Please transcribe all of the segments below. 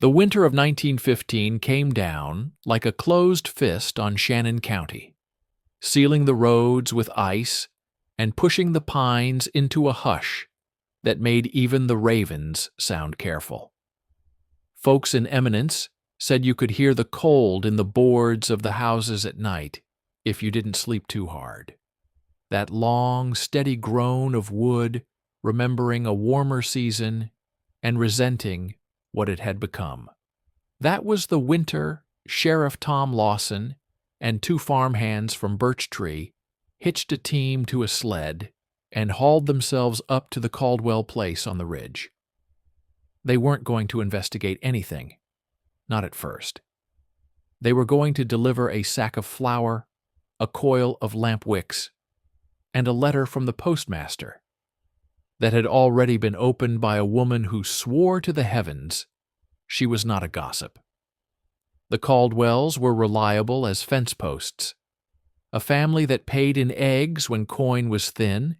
The winter of 1915 came down like a closed fist on Shannon County, sealing the roads with ice and pushing the pines into a hush that made even the ravens sound careful. Folks in eminence said you could hear the cold in the boards of the houses at night if you didn't sleep too hard. That long, steady groan of wood, remembering a warmer season and resenting what it had become. That was the winter Sheriff Tom Lawson and 2 farmhands from Birch Tree hitched a team to a sled and hauled themselves up to the Caldwell place on the ridge. They weren't going to investigate anything, not at first. They were going to deliver a sack of flour, a coil of lamp wicks, and a letter from the postmaster that had already been opened by a woman who swore to the heavens she was not a gossip. The Caldwells were reliable as fence posts, a family that paid in eggs when coin was thin,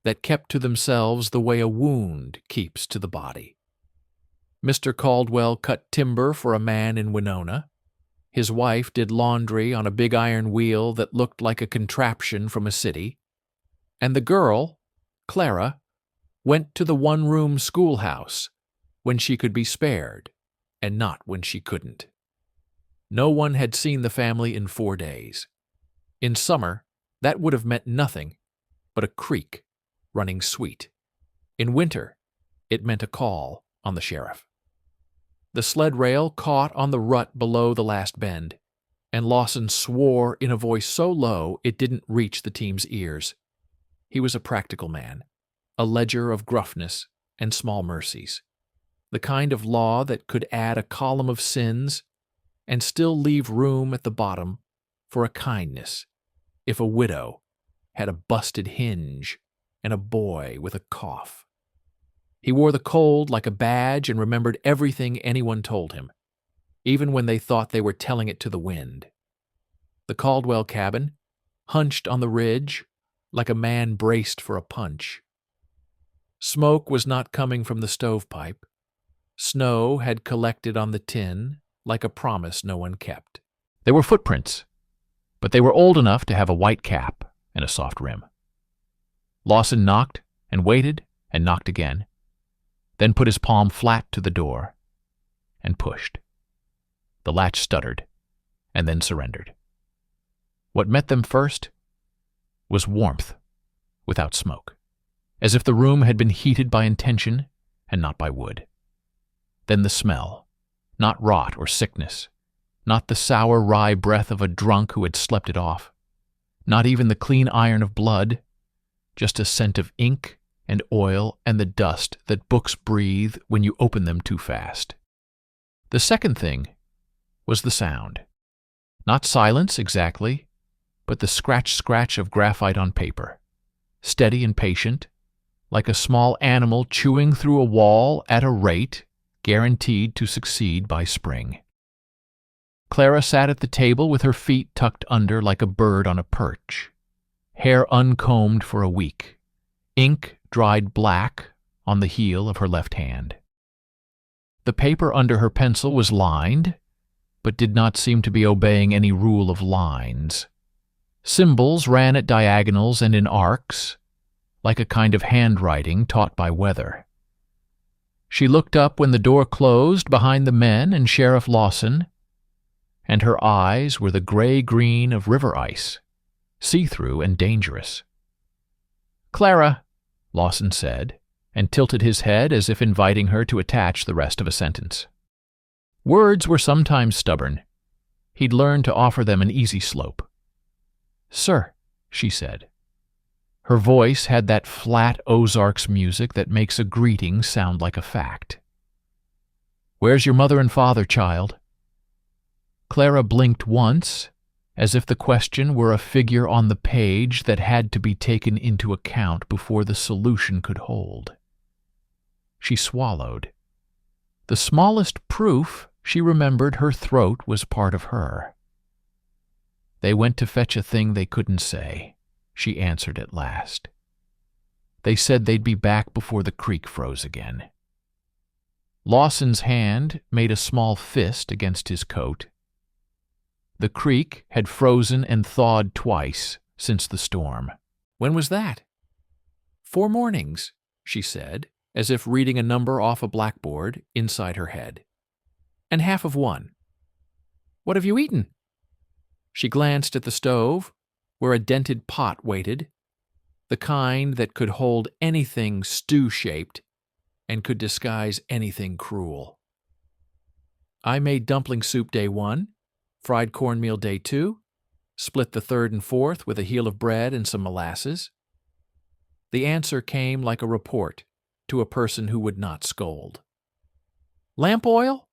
that kept to themselves the way a wound keeps to the body. Mr. Caldwell cut timber for a man in Winona. His wife did laundry on a big iron wheel that looked like a contraption from a city. And the girl, Clara, went to the one-room schoolhouse when she could be spared, and not when she couldn't. No one had seen the family in 4 days. In summer, that would have meant nothing but a creek running sweet. In winter, it meant a call on the sheriff. The sled rail caught on the rut below the last bend, and Lawson swore in a voice so low it didn't reach the team's ears. He was a practical man, a ledger of gruffness and small mercies, the kind of law that could add a column of sins and still leave room at the bottom for a kindness if a widow had a busted hinge and a boy with a cough. He wore the cold like a badge and remembered everything anyone told him, even when they thought they were telling it to the wind. The Caldwell cabin, hunched on the ridge, like a man braced for a punch. Smoke was not coming from the stovepipe. Snow had collected on the tin like a promise no one kept. There were footprints, but they were old enough to have a white cap and a soft rim. Lawson knocked and waited and knocked again, then put his palm flat to the door and pushed. The latch stuttered and then surrendered. What met them first was warmth without smoke, as if the room had been heated by intention and not by wood. Then the smell, not rot or sickness, not the sour rye breath of a drunk who had slept it off, not even the clean iron of blood, just a scent of ink and oil and the dust that books breathe when you open them too fast. The second thing was the sound. Not silence exactly, but the scratch-scratch of graphite on paper, steady and patient, like a small animal chewing through a wall at a rate guaranteed to succeed by spring. Clara sat at the table with her feet tucked under like a bird on a perch, hair uncombed for a week, ink dried black on the heel of her left hand. The paper under her pencil was lined, but did not seem to be obeying any rule of lines. Symbols ran at diagonals and in arcs, like a kind of handwriting taught by weather. She looked up when the door closed behind the men and Sheriff Lawson, and her eyes were the gray-green of river ice, see-through and dangerous. "Clara," Lawson said, and tilted his head as if inviting her to attach the rest of a sentence. Words were sometimes stubborn. He'd learned to offer them an easy slope. "Sir," she said. Her voice had that flat Ozarks music that makes a greeting sound like a fact. "Where's your mother and father, child?" Clara blinked once, as if the question were a figure on the page that had to be taken into account before the solution could hold. She swallowed. The smallest proof she remembered her throat was part of her. "They went to fetch a thing they couldn't say," she answered at last. "They said they'd be back before the creek froze again." Lawson's hand made a small fist against his coat. The creek had frozen and thawed twice since the storm. When was that? 4 mornings, she said, as if reading a number off a blackboard inside her head. And half of 1. What have you eaten? She glanced at the stove, where a dented pot waited, the kind that could hold anything stew-shaped and could disguise anything cruel. I made dumpling soup day 1, fried cornmeal day 2, split the 3rd and 4th with a heel of bread and some molasses. The answer came like a report to a person who would not scold. Lamp oil?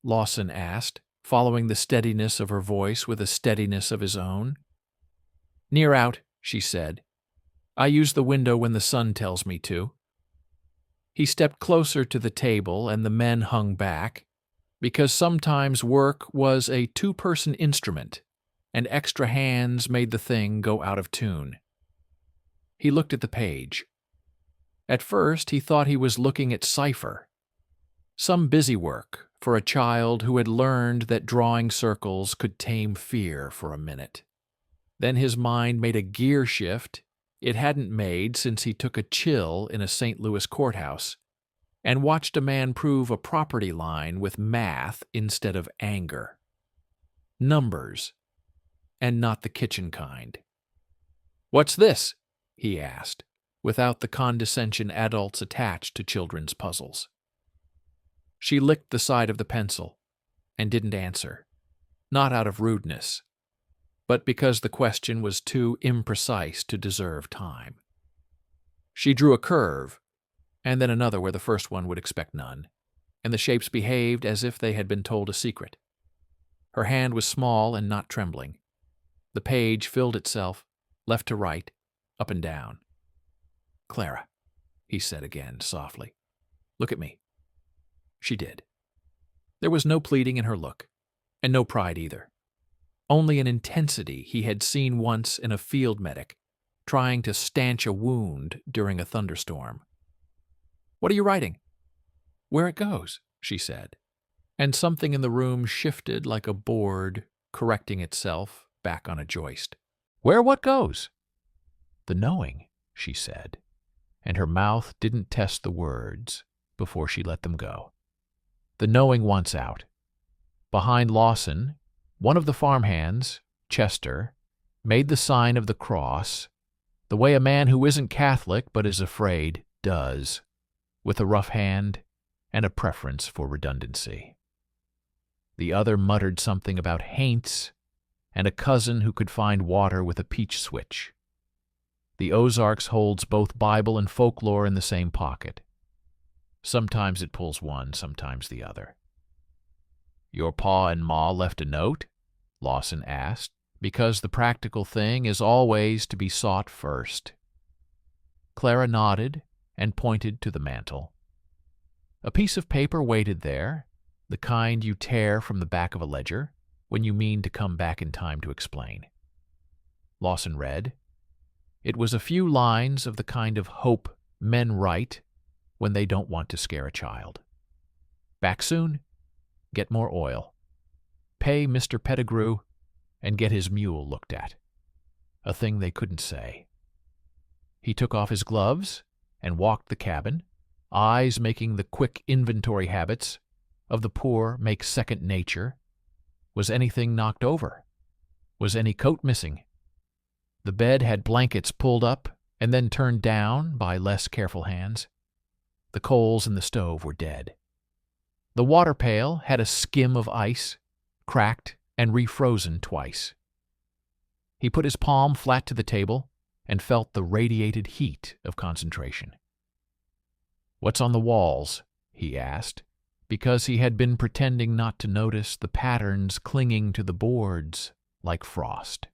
Lawson asked, following the steadiness of her voice with a steadiness of his own. Near out, she said. I use the window when the sun tells me to. He stepped closer to the table and the men hung back, because sometimes work was a 2-person instrument, and extra hands made the thing go out of tune. He looked at the page. At first he thought he was looking at cipher, some busy work for a child who had learned that drawing circles could tame fear for a minute. Then his mind made a gear shift it hadn't made since he took a chill in a St. Louis courthouse and watched a man prove a property line with math instead of anger. Numbers, and not the kitchen kind. What's this? He asked, without the condescension adults attach to children's puzzles. She licked the side of the pencil and didn't answer, not out of rudeness, but because the question was too imprecise to deserve time. She drew a curve, and then another where the first one would expect none, and the shapes behaved as if they had been told a secret. Her hand was small and not trembling. The page filled itself, left to right, up and down. Clara, he said again, softly, look at me. She did. There was no pleading in her look, and no pride either. Only an intensity he had seen once in a field medic, trying to stanch a wound during a thunderstorm. What are you writing? Where it goes, she said, and something in the room shifted like a board correcting itself back on a joist. Where what goes? The knowing, she said, and her mouth didn't test the words before she let them go. The knowing wants out. Behind Lawson, one of the farmhands, Chester, made the sign of the cross, the way a man who isn't Catholic but is afraid does, with a rough hand and a preference for redundancy. The other muttered something about haints and a cousin who could find water with a peach switch. The Ozarks holds both Bible and folklore in the same pocket. Sometimes it pulls one, sometimes the other. Your pa and ma left a note? Lawson asked, because the practical thing is always to be sought first. Clara nodded and pointed to the mantel. A piece of paper waited there, the kind you tear from the back of a ledger when you mean to come back in time to explain. Lawson read. It was a few lines of the kind of hope men write when they don't want to scare a child. Back soon? Get more oil. Pay Mr. Pettigrew and get his mule looked at. A thing they couldn't say. He took off his gloves and walked the cabin, eyes making the quick inventory habits of the poor make second nature. Was anything knocked over? Was any coat missing? The bed had blankets pulled up and then turned down by less careful hands. The coals in the stove were dead. The water pail had a skim of ice, cracked and refrozen twice. He put his palm flat to the table and felt the radiated heat of concentration. What's on the walls? He asked, because he had been pretending not to notice the patterns clinging to the boards like frost.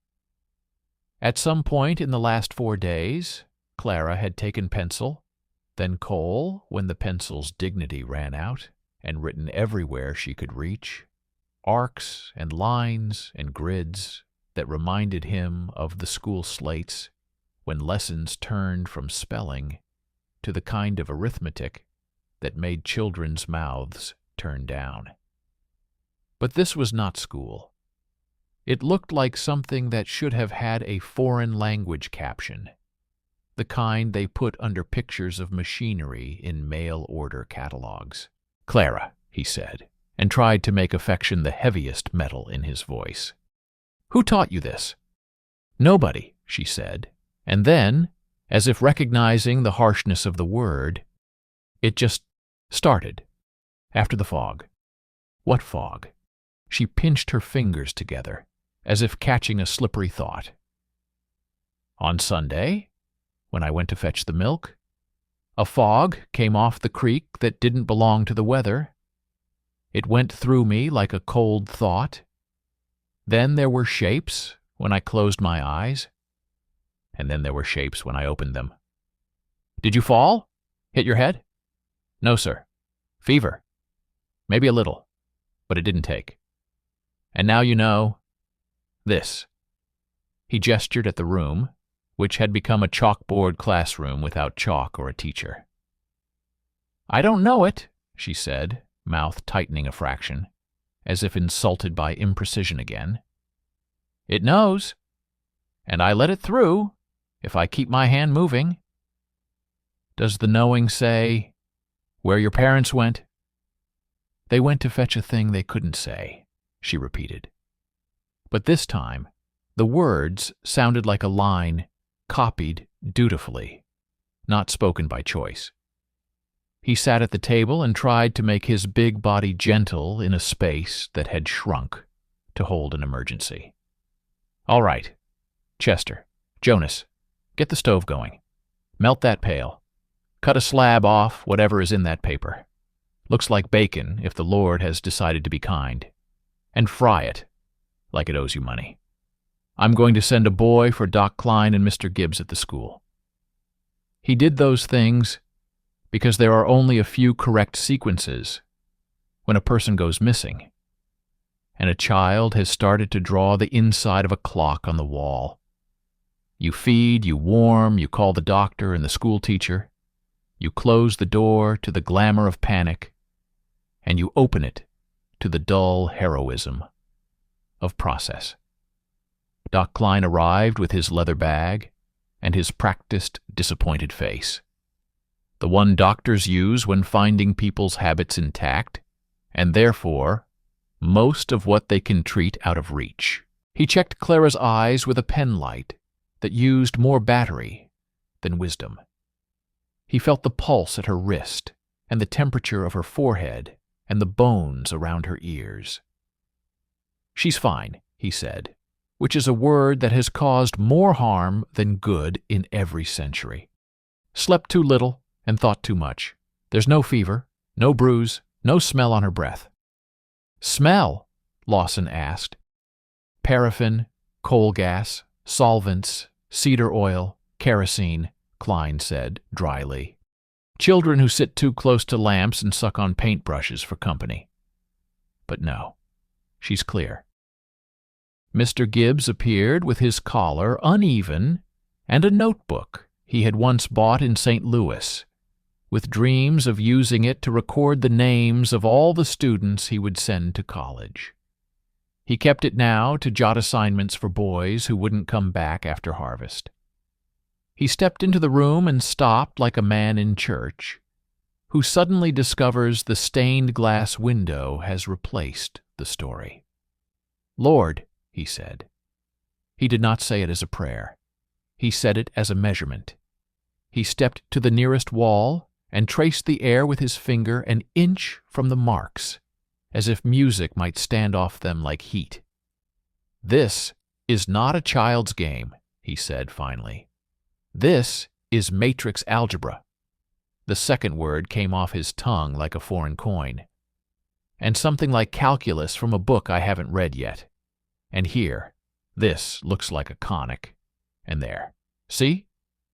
At some point in the last 4 days, Clara had taken pencil, then coal when the pencil's dignity ran out, and written everywhere she could reach, arcs and lines and grids that reminded him of the school slates when lessons turned from spelling to the kind of arithmetic that made children's mouths turn down. But this was not school. It looked like something that should have had a foreign language caption, the kind they put under pictures of machinery in mail-order catalogs. "Clara," he said, and tried to make affection the heaviest metal in his voice. "Who taught you this?" "Nobody," she said, and then, as if recognizing the harshness of the word, "It just started, after the fog." "What fog?" She pinched her fingers together, as if catching a slippery thought. "On Sunday, when I went to fetch the milk, a fog came off the creek that didn't belong to the weather. It went through me like a cold thought. Then there were shapes when I closed my eyes, and then there were shapes when I opened them." "Did you fall? Hit your head?" "No, sir. Fever. Maybe a little, but it didn't take. And now you know this." He gestured at the room, which had become a chalkboard classroom without chalk or a teacher. "I don't know it," she said, mouth tightening a fraction, as if insulted by imprecision again. "It knows, and I let it through if I keep my hand moving." "Does the knowing say where your parents went?" "They went to fetch a thing they couldn't say," she repeated. But this time, the words sounded like a line copied dutifully, not spoken by choice. He sat at the table and tried to make his big body gentle in a space that had shrunk to hold an emergency. "All right. Chester, Jonas, get the stove going. Melt that pail. Cut a slab off whatever is in that paper. Looks like bacon if the Lord has decided to be kind. And fry it like it owes you money. I'm going to send a boy for Doc Klein and Mr. Gibbs at the school." He did those things because there are only a few correct sequences when a person goes missing, and a child has started to draw the inside of a clock on the wall. You feed, you warm, you call the doctor and the school teacher, you close the door to the glamour of panic, and you open it to the dull heroism of process. Doc Klein arrived with his leather bag and his practiced, disappointed face. The one doctors use when finding people's habits intact, and therefore most of what they can treat out of reach. He checked Clara's eyes with a pen light that used more battery than wisdom. He felt the pulse at her wrist and the temperature of her forehead and the bones around her ears. "She's fine," he said, which is a word that has caused more harm than good in every century. "Slept too little and thought too much. There's no fever, no bruise, no smell on her breath." "Smell?" Lawson asked. "Paraffin, coal gas, solvents, cedar oil, kerosene," Klein said dryly. "Children who sit too close to lamps and suck on paintbrushes for company." But no, she's clear. Mr. Gibbs appeared with his collar uneven and a notebook he had once bought in St. Louis, with dreams of using it to record the names of all the students he would send to college. He kept it now to jot assignments for boys who wouldn't come back after harvest. He stepped into the room and stopped like a man in church, who suddenly discovers the stained glass window has replaced the story. "Lord," he said. He did not say it as a prayer. He said it as a measurement. He stepped to the nearest wall and traced the air with his finger an inch from the marks, as if music might stand off them like heat. "This is not a child's game," he said finally. "This is matrix algebra." The second word came off his tongue like a foreign coin. "And something like calculus from a book I haven't read yet. And here, this looks like a conic. And there. See?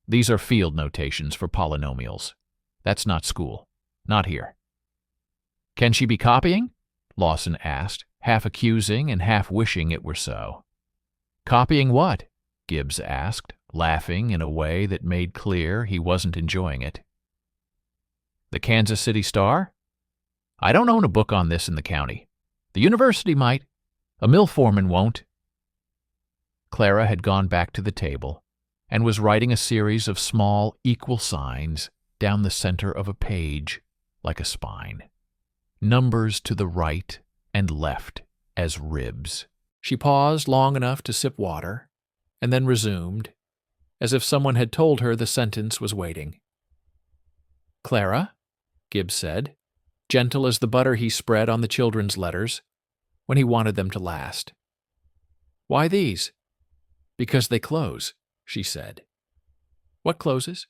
These are field notations for polynomials. That's not school. Not here." "Can she be copying?" Lawson asked, half accusing and half wishing it were so. "Copying what?" Gibbs asked, laughing in a way that made clear he wasn't enjoying it. The Kansas City Star? I don't own a book on this in the county. The university might. A mill foreman won't. Clara had gone back to the table and was writing a series of small, equal signs down the center of a page like a spine. Numbers to the right and left as ribs. She paused long enough to sip water and then resumed, as if someone had told her the sentence was waiting. "Clara," Gibbs said, gentle as the butter he spread on the children's letters when he wanted them to last. "Why these?" "Because they close," she said. "What closes?"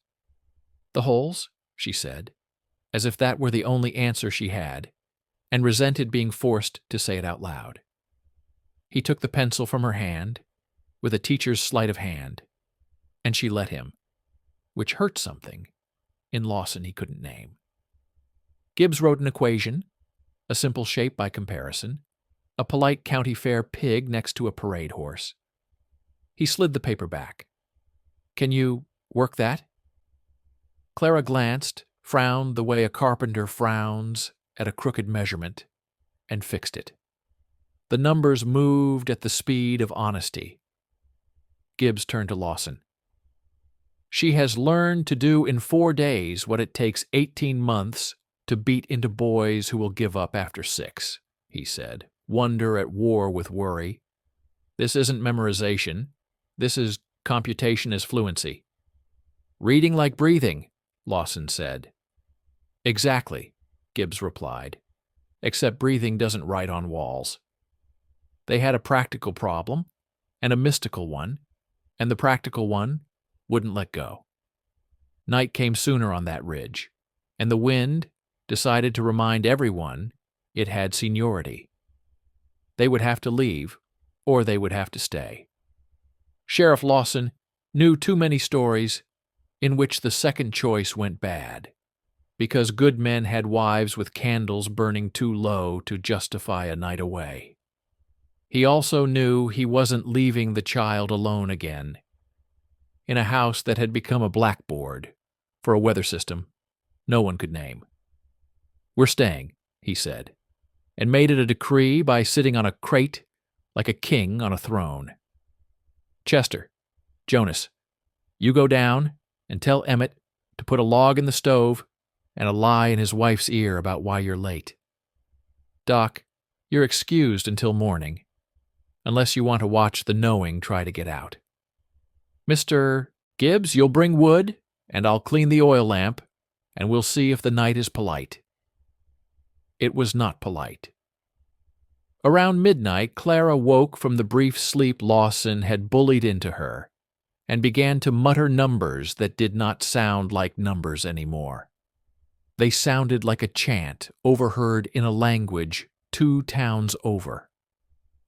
"The holes," she said, as if that were the only answer she had, and resented being forced to say it out loud. He took the pencil from her hand, with a teacher's sleight of hand, and she let him, which hurt something in Lawson he couldn't name. Gibbs wrote an equation, a simple shape by comparison, a polite county fair pig next to a parade horse. He slid the paper back. "Can you work that?" Clara glanced, frowned the way a carpenter frowns at a crooked measurement, and fixed it. The numbers moved at the speed of honesty. Gibbs turned to Lawson. "She has learned to do in 4 days what it takes 18 months to beat into boys who will give up after 6, he said, wonder at war with worry. "This isn't memorization. This is computation as fluency." "Reading like breathing," Lawson said. "Exactly," Gibbs replied, "except breathing doesn't write on walls." They had a practical problem and a mystical one, and the practical one wouldn't let go. Night came sooner on that ridge, and the wind decided to remind everyone it had seniority. They would have to leave, or they would have to stay. Sheriff Lawson knew too many stories in which the second choice went bad, because good men had wives with candles burning too low to justify a night away. He also knew he wasn't leaving the child alone again, in a house that had become a blackboard for a weather system no one could name. "We're staying," he said, and made it a decree by sitting on a crate like a king on a throne. "Chester, Jonas, you go down and tell Emmett to put a log in the stove and a lie in his wife's ear about why you're late. Doc, you're excused until morning, unless you want to watch the knowing try to get out. Mr. Gibbs, you'll bring wood, and I'll clean the oil lamp, and we'll see if the night is polite." It was not polite. Around midnight, Clara woke from the brief sleep Lawson had bullied into her, and began to mutter numbers that did not sound like numbers anymore. They sounded like a chant overheard in a language 2 towns over.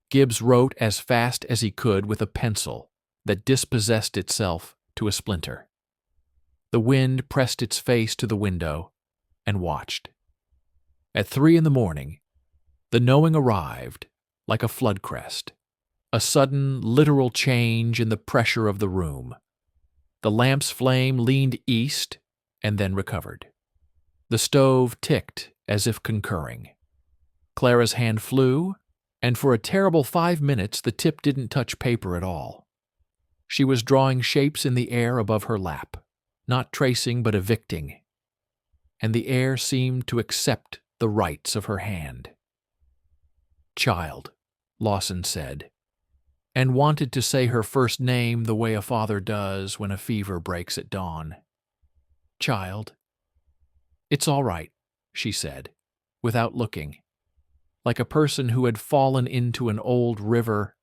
Gibbs wrote as fast as he could with a pencil that dispossessed itself to a splinter. The wind pressed its face to the window and watched. At 3 a.m, the knowing arrived like a flood crest, a sudden literal change in the pressure of the room. The lamp's flame leaned east and then recovered. The stove ticked as if concurring. Clara's hand flew, and for a terrible 5 minutes the tip didn't touch paper at all. She was drawing shapes in the air above her lap, not tracing but evicting, and the air seemed to accept the rights of her hand. "Child," Lawson said, and wanted to say her first name the way a father does when a fever breaks at dawn. "Child." "It's all right," she said, without looking, like a person who had fallen into an old river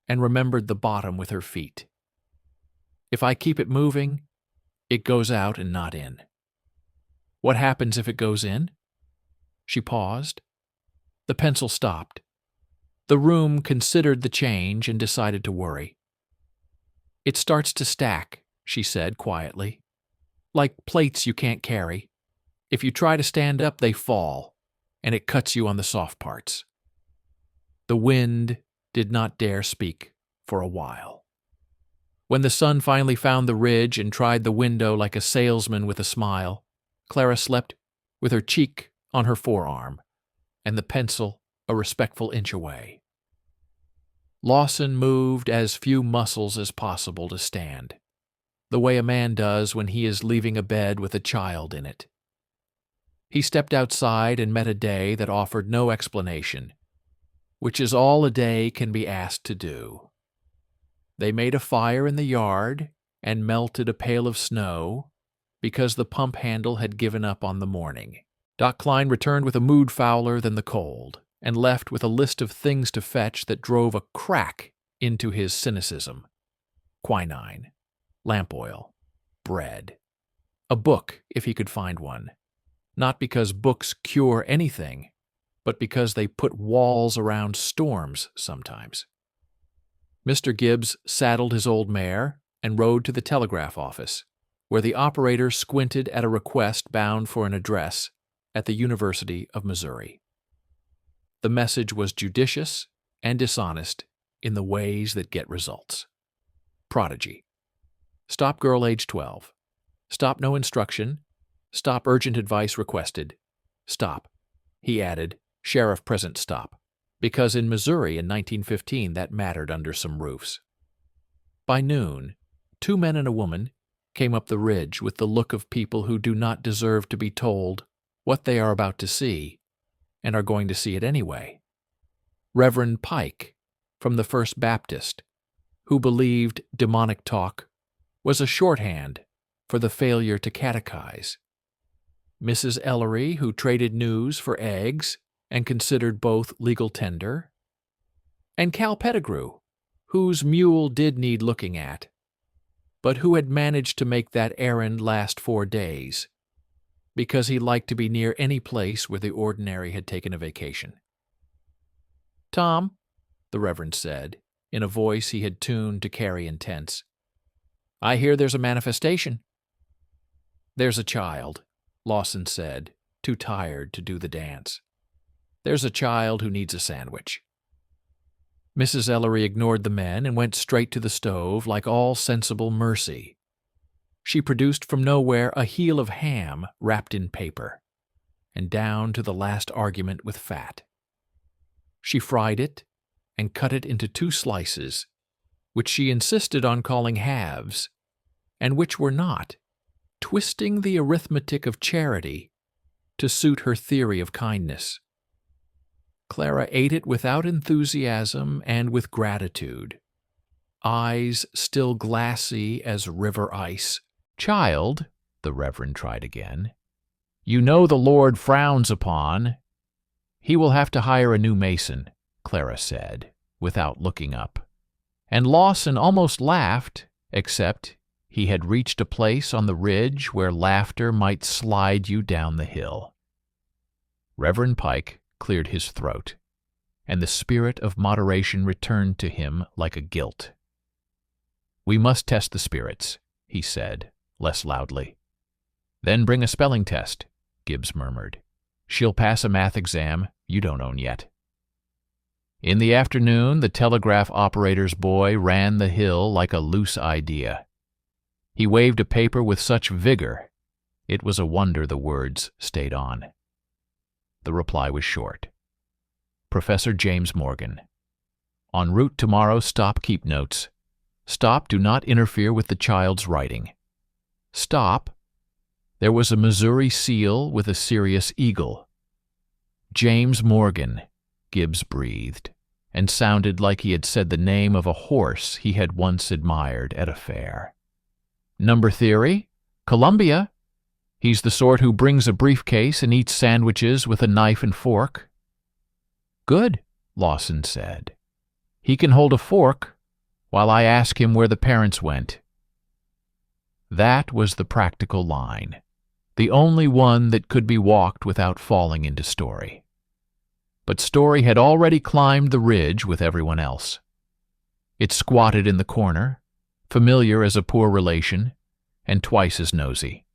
and remembered the bottom with her feet. "If I keep it moving, it goes out and not in." "What happens if it goes in?" She paused. The pencil stopped. The room considered the change and decided to worry. "It starts to stack," she said quietly, "like plates you can't carry. If you try to stand up, they fall, and it cuts you on the soft parts." The wind did not dare speak for a while. When the sun finally found the ridge and tried the window like a salesman with a smile, Clara slept with her cheek on her forearm, and the pencil a respectful inch away. Lawson moved as few muscles as possible to stand, the way a man does when he is leaving a bed with a child in it. He stepped outside and met a day that offered no explanation, which is all a day can be asked to do. They made a fire in the yard and melted a pail of snow because the pump handle had given up on the morning. Doc Klein returned with a mood fouler than the cold, and left with a list of things to fetch that drove a crack into his cynicism. Quinine, lamp oil, bread, a book if he could find one, not because books cure anything, but because they put walls around storms sometimes. Mr. Gibbs saddled his old mare and rode to the telegraph office, where the operator squinted at a request bound for an address at the University of Missouri. The message was judicious and dishonest in the ways that get results. Prodigy. Stop girl age 12. Stop no instruction. Stop urgent advice requested. Stop. He added, sheriff present stop, because in Missouri in 1915 that mattered under some roofs. By noon, 2 men and a woman came up the ridge with the look of people who do not deserve to be told what they are about to see and are going to see it anyway. Reverend Pike, from the First Baptist, who believed demonic talk was a shorthand for the failure to catechize. Mrs. Ellery, who traded news for eggs and considered both legal tender. And Cal Pettigrew, whose mule did need looking at, but who had managed to make that errand last 4 days, because he liked to be near any place where the ordinary had taken a vacation. Tom, the Reverend said, in a voice he had tuned to carry intense, I hear there's a manifestation. There's a child, Lawson said, too tired to do the dance. There's a child who needs a sandwich. Mrs. Ellery ignored the men and went straight to the stove like all sensible mercy. She produced from nowhere a heel of ham wrapped in paper, and down to the last argument with fat. She fried it and cut it into 2 slices, which she insisted on calling halves, and which were not, twisting the arithmetic of charity to suit her theory of kindness. Clara ate it without enthusiasm and with gratitude, eyes still glassy as river ice. Child, the Reverend tried again, you know the Lord frowns upon. He will have to hire a new mason, Clara said, without looking up. And Lawson almost laughed, except he had reached a place on the ridge where laughter might slide you down the hill. Reverend Pike cleared his throat, and the spirit of moderation returned to him like a gilt. We must test the spirits, he said, less loudly. Then bring a spelling test, Gibbs murmured. She'll pass a math exam you don't own yet. In the afternoon, the telegraph operator's boy ran the hill like a loose idea. He waved a paper with such vigor, it was a wonder the words stayed on. The reply was short. Professor James Morgan. En route tomorrow, stop, keep notes. Stop, do not interfere with the child's writing. Stop, there was a Missouri seal with a serious eagle. James Morgan, Gibbs breathed, and sounded like he had said the name of a horse he had once admired at a fair. Number theory? Columbia. He's the sort who brings a briefcase and eats sandwiches with a knife and fork. Good, Lawson said. He can hold a fork while I ask him where the parents went. That was the practical line, the only one that could be walked without falling into Story. But Story had already climbed the ridge with everyone else. It squatted in the corner, familiar as a poor relation, and twice as nosy.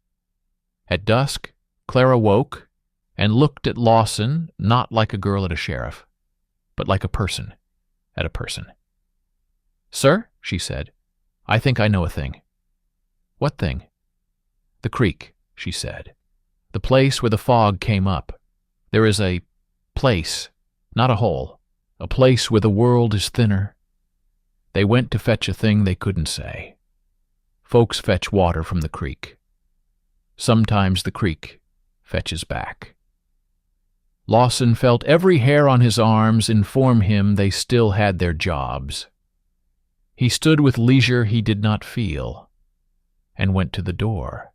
At dusk, Clara woke and looked at Lawson not like a girl at a sheriff, but like a person at a person. Sir, she said, I think I know a thing. What thing? The creek, she said. The place where the fog came up. There is a place, not a hole, a place where the world is thinner. They went to fetch a thing they couldn't say. Folks fetch water from the creek. Sometimes the creek fetches back. Lawson felt every hair on his arms inform him they still had their jobs. He stood with leisure he did not feel, and went to the door.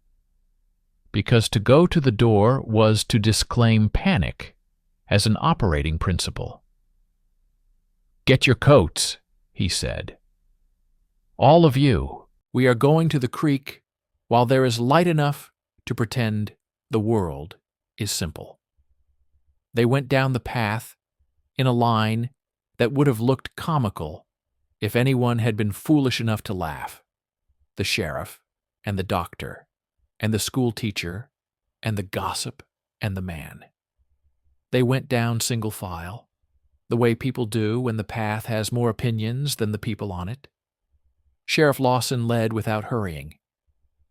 Because to go to the door was to disclaim panic as an operating principle. "Get your coats," he said. "All of you, we are going to the creek while there is light enough to pretend the world is simple." They went down the path in a line that would have looked comical if anyone had been foolish enough to laugh. The sheriff and the doctor and the school teacher and the gossip and the man. They went down single file, the way people do when the path has more opinions than the people on it. Sheriff Lawson led without hurrying,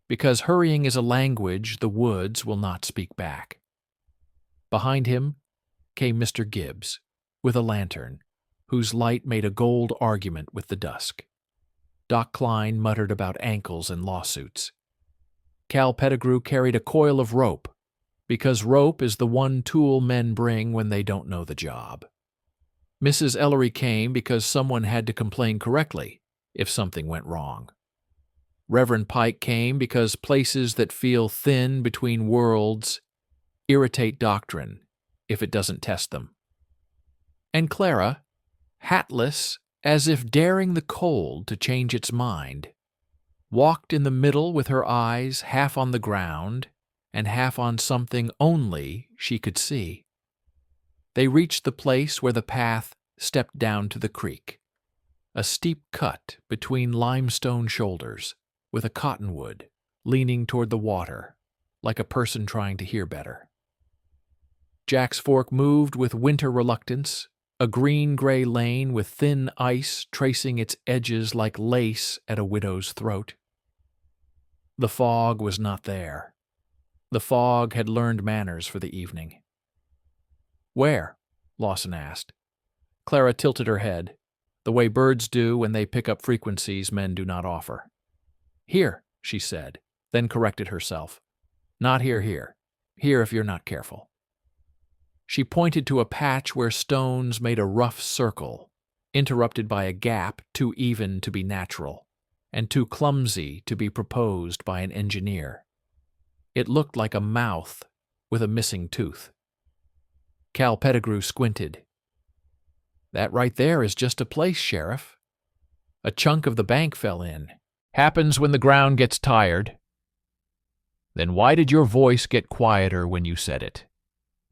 because hurrying is a language the woods will not speak back. Behind him came Mr. Gibbs, with a lantern, whose light made a gold argument with the dusk. Doc Klein muttered about ankles and lawsuits. Cal Pettigrew carried a coil of rope, because rope is the one tool men bring when they don't know the job. Mrs. Ellery came because someone had to complain correctly if something went wrong. Reverend Pike came because places that feel thin between worlds irritate doctrine if it doesn't test them. And Clara, hatless, as if daring the cold to change its mind, walked in the middle with her eyes half on the ground and half on something only she could see. They reached the place where the path stepped down to the creek, a steep cut between limestone shoulders, with a cottonwood leaning toward the water, like a person trying to hear better. Jack's Fork moved with winter reluctance, a green-gray lane with thin ice tracing its edges like lace at a widow's throat. The fog was not there. The fog had learned manners for the evening. "Where?" Lawson asked. Clara tilted her head, the way birds do when they pick up frequencies men do not offer. "Here," she said, then corrected herself. "Not here, here. Here if you're not careful." She pointed to a patch where stones made a rough circle, interrupted by a gap too even to be natural, and too clumsy to be proposed by an engineer. It looked like a mouth with a missing tooth. Cal Pettigrew squinted. "That right there is just a place, Sheriff. A chunk of the bank fell in. Happens when the ground gets tired." "Then why did your voice get quieter when you said it?"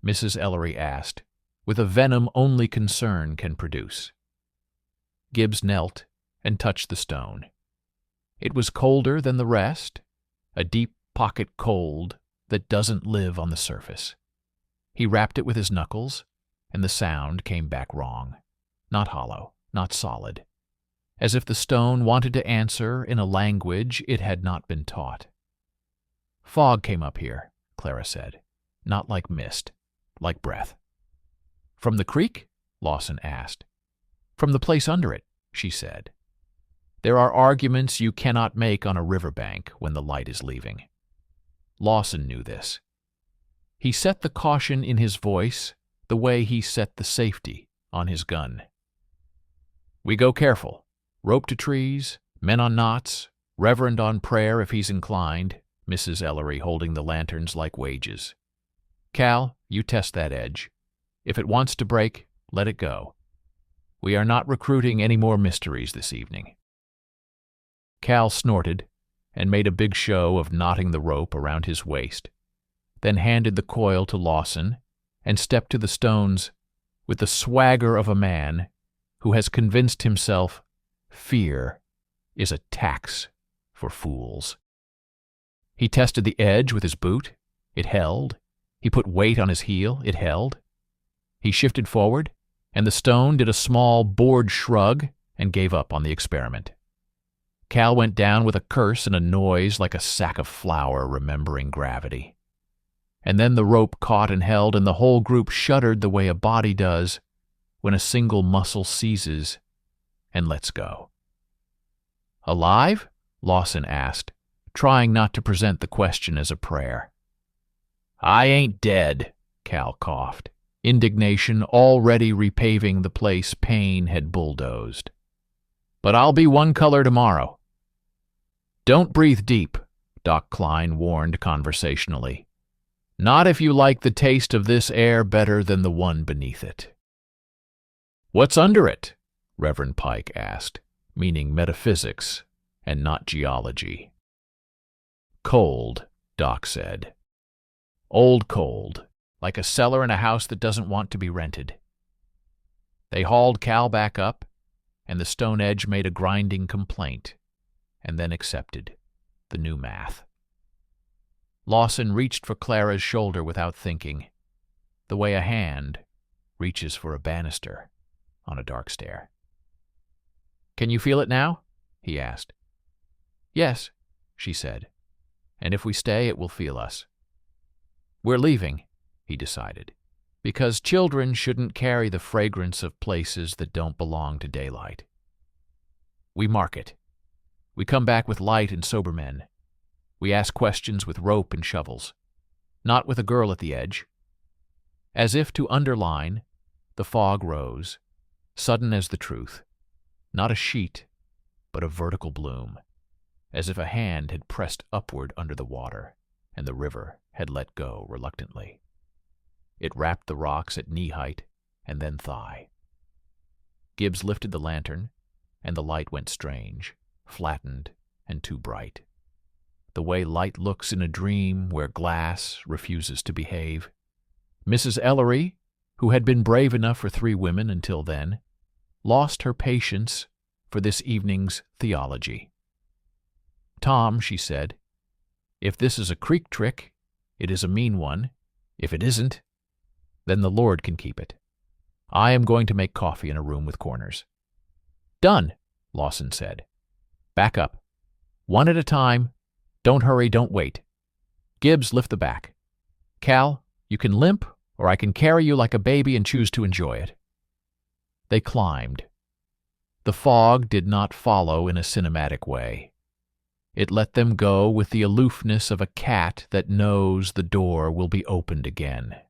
Mrs. Ellery asked, with a venom only concern can produce. Gibbs knelt and touched the stone. It was colder than the rest, a deep pocket cold that doesn't live on the surface. He rapped it with his knuckles, and the sound came back wrong, not hollow, not solid, as if the stone wanted to answer in a language it had not been taught. "Fog came up here," Clara said, "not like mist. Like breath." "From the creek?" Lawson asked. "From the place under it," she said. There are arguments you cannot make on a riverbank when the light is leaving. Lawson knew this. He set the caution in his voice the way he set the safety on his gun. "We go careful. Rope to trees, men on knots, reverend on prayer if he's inclined," Mrs. Ellery holding the lanterns like wages. "Cal, you test that edge. If it wants to break, let it go. We are not recruiting any more mysteries this evening." Cal snorted and made a big show of knotting the rope around his waist, then handed the coil to Lawson and stepped to the stones with the swagger of a man who has convinced himself fear is a tax for fools. He tested the edge with his boot. It held. He put weight on his heel. It held. He shifted forward, and the stone did a small bored shrug and gave up on the experiment. Cal went down with a curse and a noise like a sack of flour remembering gravity. and then the rope caught and held, and the whole group shuddered the way a body does when a single muscle seizes and lets go. "Alive?" Lawson asked, trying not to present the question as a prayer. "I ain't dead," Cal coughed, indignation already repaving the place pain had bulldozed. "But I'll be one color tomorrow." "Don't breathe deep," Doc Klein warned conversationally. "Not if you like the taste of this air better than the one beneath it." "What's under it?" Reverend Pike asked, meaning metaphysics and not geology. "Cold," Doc said. "Old cold, like a cellar in a house that doesn't want to be rented." They hauled Cal back up, and the stone edge made a grinding complaint, and then accepted the new math. Lawson reached for Clara's shoulder without thinking, the way a hand reaches for a banister on a dark stair. "Can you feel it now?" he asked. "Yes," she said, "and if we stay, it will feel us." "We're leaving," he decided, because children shouldn't carry the fragrance of places that don't belong to daylight. We mark it. We come back with light and sober men. We ask questions with rope and shovels, not with a girl at the edge. As if to underline, the fog rose, sudden as the truth, not a sheet, but a vertical bloom, as if a hand had pressed upward under the water, and the river had let go reluctantly. It wrapped the rocks at knee height and then thigh. Gibbs lifted the lantern, and the light went strange, flattened, and too bright. The way light looks in a dream where glass refuses to behave. Mrs. Ellery, who had been brave enough for 3 women until then, lost her patience for this evening's theology. "Tom," she said, "if this is a creek trick, it is a mean one. If it isn't, then the Lord can keep it. I am going to make coffee in a room with corners." "Done," Lawson said. "Back up. One at a time. Don't hurry, don't wait. Gibbs, lift the back. Cal, you can limp, or I can carry you like a baby and choose to enjoy it." They climbed. The fog did not follow in a cinematic way. It let them go with the aloofness of a cat that knows the door will be opened again.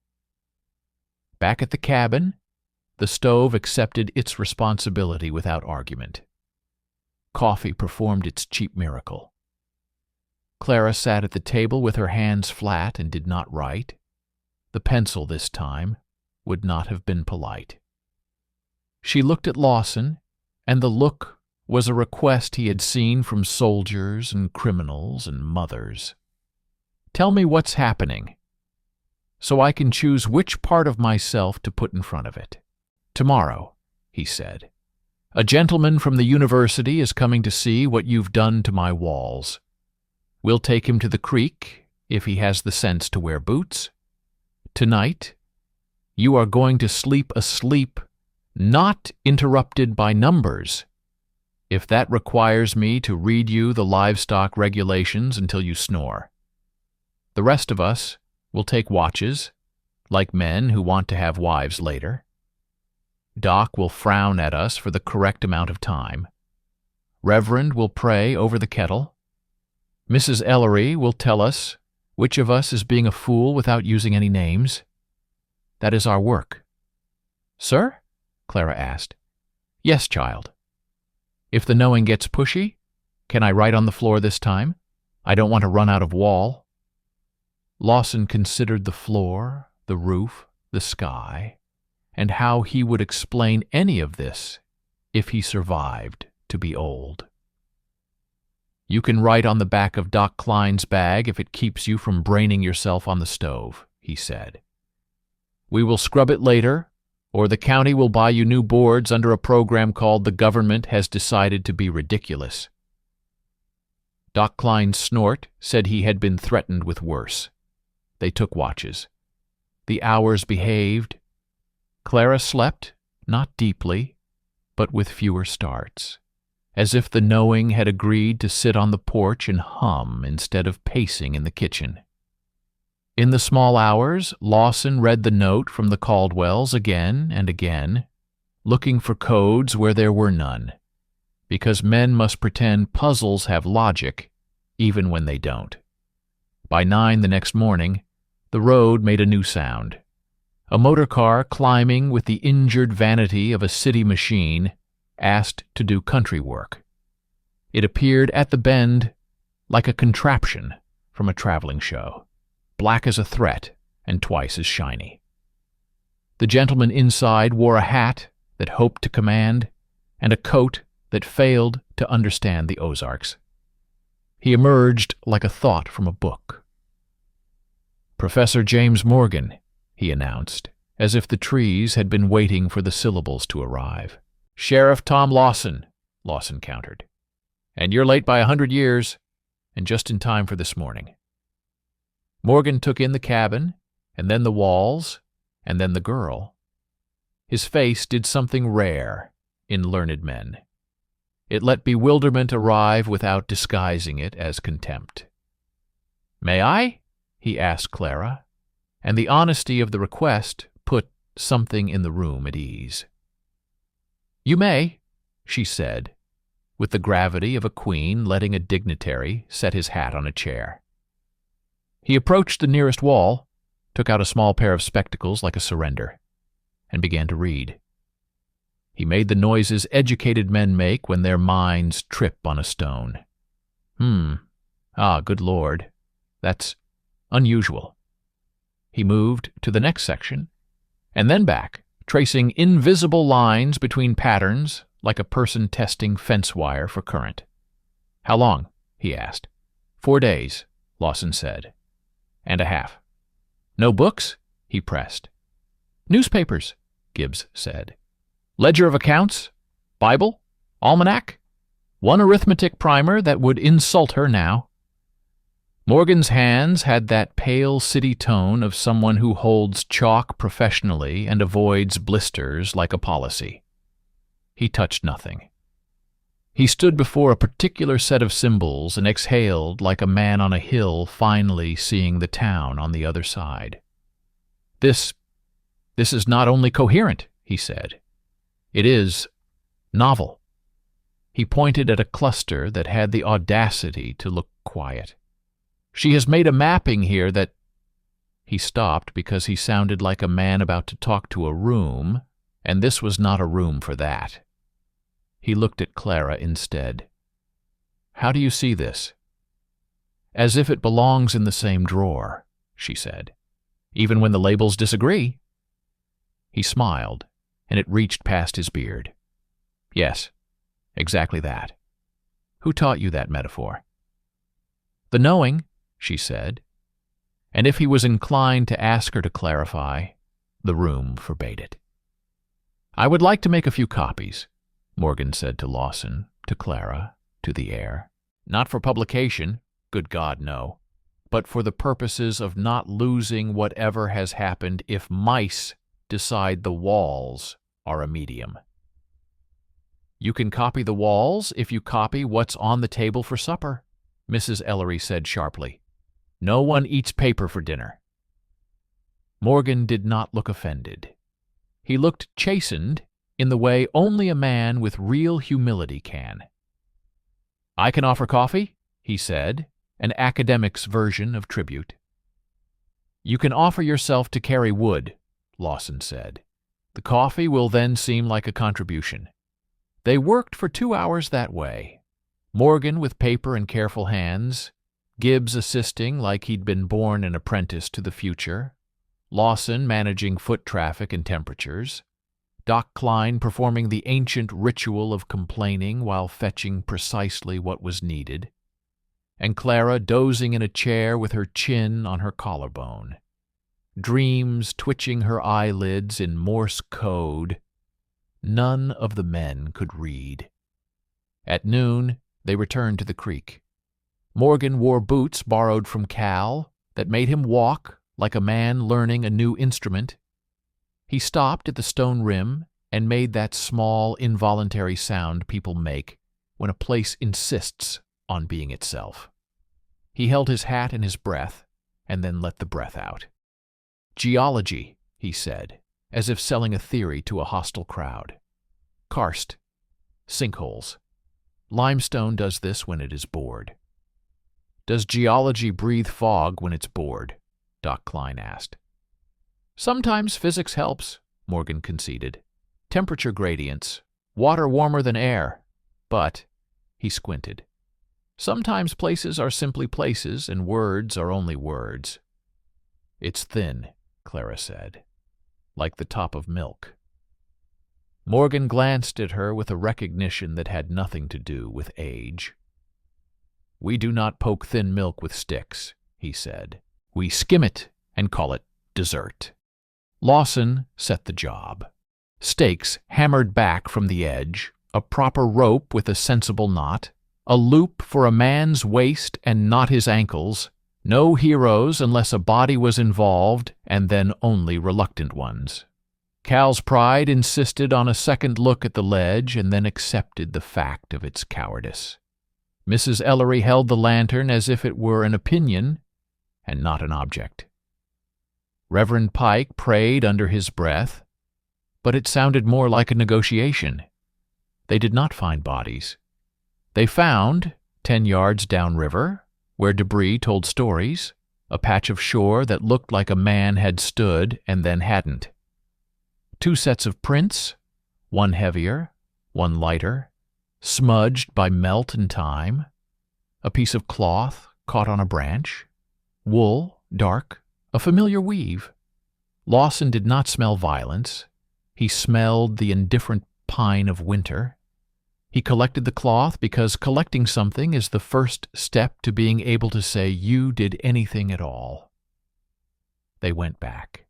Back at the cabin, the stove accepted its responsibility without argument. Coffee performed its cheap miracle. Clara sat at the table with her hands flat and did not write. The pencil this time would not have been polite. She looked at Lawson, and the look was a request he had seen from soldiers and criminals and mothers. "Tell me what's happening, so I can choose which part of myself to put in front of it." "Tomorrow," he said, "a gentleman from the university is coming to see what you've done to my walls. We'll take him to the creek, if he has the sense to wear boots. Tonight, you are going to sleep a sleep not interrupted by numbers. If that requires me to read you the livestock regulations until you snore. The rest of us will take watches, like men who want to have wives later. Doc will frown at us for the correct amount of time. Reverend will pray over the kettle. Mrs. Ellery will tell us which of us is being a fool without using any names. That is our work." "Sir?" Clara asked. "Yes, child. If the knowing gets pushy, can I write on the floor this time? I don't want to run out of wall." Lawson considered the floor, the roof, the sky, and how he would explain any of this if he survived to be old. "You can write on the back of Doc Klein's bag if it keeps you from braining yourself on the stove," he said. "We will scrub it later, or the county will buy you new boards under a program called The Government Has Decided to Be Ridiculous." Doc Klein's snort said he had been threatened with worse. They took watches. The hours behaved. Clara slept, not deeply, but with fewer starts, as if the knowing had agreed to sit on the porch and hum instead of pacing in the kitchen. In the small hours, Lawson read the note from the Caldwells again and again, looking for codes where there were none, because men must pretend puzzles have logic even when they don't. By 9 the next morning, the road made a new sound. A motor car climbing with the injured vanity of a city machine asked to do country work. It appeared at the bend like a contraption from a traveling show, black as a threat and twice as shiny. The gentleman inside wore a hat that hoped to command and a coat that failed to understand the Ozarks. He emerged like a thought from a book. "Professor James Morgan," he announced, as if the trees had been waiting for the syllables to arrive. "Sheriff Tom Lawson," Lawson countered. "And you're late by 100 years, and just in time for this morning." Morgan took in the cabin, and then the walls, and then the girl. His face did something rare in learned men. It let bewilderment arrive without disguising it as contempt. "May I?" he asked Clara, and the honesty of the request put something in the room at ease. "You may," she said, with the gravity of a queen letting a dignitary set his hat on a chair. He approached the nearest wall, took out a small pair of spectacles like a surrender, and began to read. He made the noises educated men make when their minds trip on a stone. Good Lord. That's unusual. He moved to the next section, and then back, tracing invisible lines between patterns like a person testing fence wire for current. "How long?" he asked. 4 days, Lawson said. "And a half." "No books?" he pressed. "Newspapers," Gibbs said. "Ledger of accounts? Bible? Almanac? One arithmetic primer that would insult her now." Morgan's hands had that pale city tone of someone who holds chalk professionally and avoids blisters like a policy. He touched nothing. He stood before a particular set of symbols and exhaled like a man on a hill finally seeing the town on the other side. This is not only coherent," he said. "It is novel." He pointed at a cluster that had the audacity to look quiet. "She has made a mapping here that—" He stopped because he sounded like a man about to talk to a room, and this was not a room for that. He looked at Clara instead. "How do you see this?" "As if it belongs in the same drawer," she said. "Even when the labels disagree." He smiled, and it reached past his beard. "Yes, exactly that. Who taught you that metaphor?" "The knowing," she said, and if he was inclined to ask her to clarify, the room forbade it. "I would like to make a few copies," Morgan said to Lawson, to Clara, to the air. "Not for publication, good God, no, but for the purposes of not losing whatever has happened if mice decide the walls are a medium." "You can copy the walls if you copy what's on the table for supper," Mrs. Ellery said sharply. "No one eats paper for dinner." Morgan did not look offended. He looked chastened in the way only a man with real humility can. "I can offer coffee," he said, an academic's version of tribute. "You can offer yourself to carry wood," Lawson said. "The coffee will then seem like a contribution." They worked for 2 hours that way, Morgan with paper and careful hands, Gibbs assisting like he'd been born an apprentice to the future, Lawson managing foot traffic and temperatures, Doc Klein performing the ancient ritual of complaining while fetching precisely what was needed, and Clara dozing in a chair with her chin on her collarbone, dreams twitching her eyelids in Morse code. None of the men could read. At noon, they returned to the creek. Morgan wore boots borrowed from Cal that made him walk like a man learning a new instrument. He stopped at the stone rim and made that small, involuntary sound people make when a place insists on being itself. He held his hat in his breath and then let the breath out. Geology, he said, as if selling a theory to a hostile crowd. Karst. Sinkholes. Limestone does this when it is bored. Does geology breathe fog when it's bored? Doc Klein asked. Sometimes physics helps, Morgan conceded. Temperature gradients. Water warmer than air. But, he squinted, sometimes places are simply places and words are only words. It's thin, Clara said, like the top of milk. Morgan glanced at her with a recognition that had nothing to do with age. We do not poke thin milk with sticks, he said. We skim it and call it dessert. Lawson set the job. Stakes hammered back from the edge, a proper rope with a sensible knot, a loop for a man's waist and not his ankles, no heroes unless a body was involved, and then only reluctant ones. Cal's pride insisted on a second look at the ledge and then accepted the fact of its cowardice. Mrs. Ellery held the lantern as if it were an opinion and not an object. Reverend Pike prayed under his breath, but it sounded more like a negotiation. They did not find bodies. They found, 10 yards downriver, where debris told stories, a patch of shore that looked like a man had stood and then hadn't. 2 sets of prints, one heavier, one lighter, smudged by melt and time, a piece of cloth caught on a branch, wool, dark, a familiar weave. Lawson did not smell violence. He smelled the indifferent pine of winter. He collected the cloth because collecting something is the first step to being able to say you did anything at all. They went back.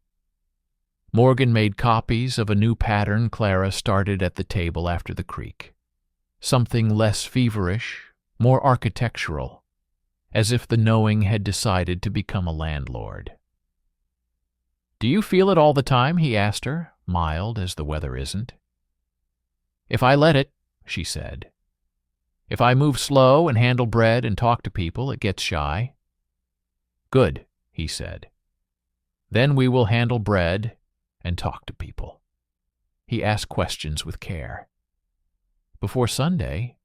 Morgan made copies of a new pattern Clara started at the table after the creek. Something less feverish, more architectural, as if the knowing had decided to become a landlord. Do you feel it all the time? He asked her, mild as the weather isn't. If I let it, she said. If I move slow and handle bread and talk to people, it gets shy. Good, he said. Then we will handle bread and talk to people. He asked questions with care. Before Sunday,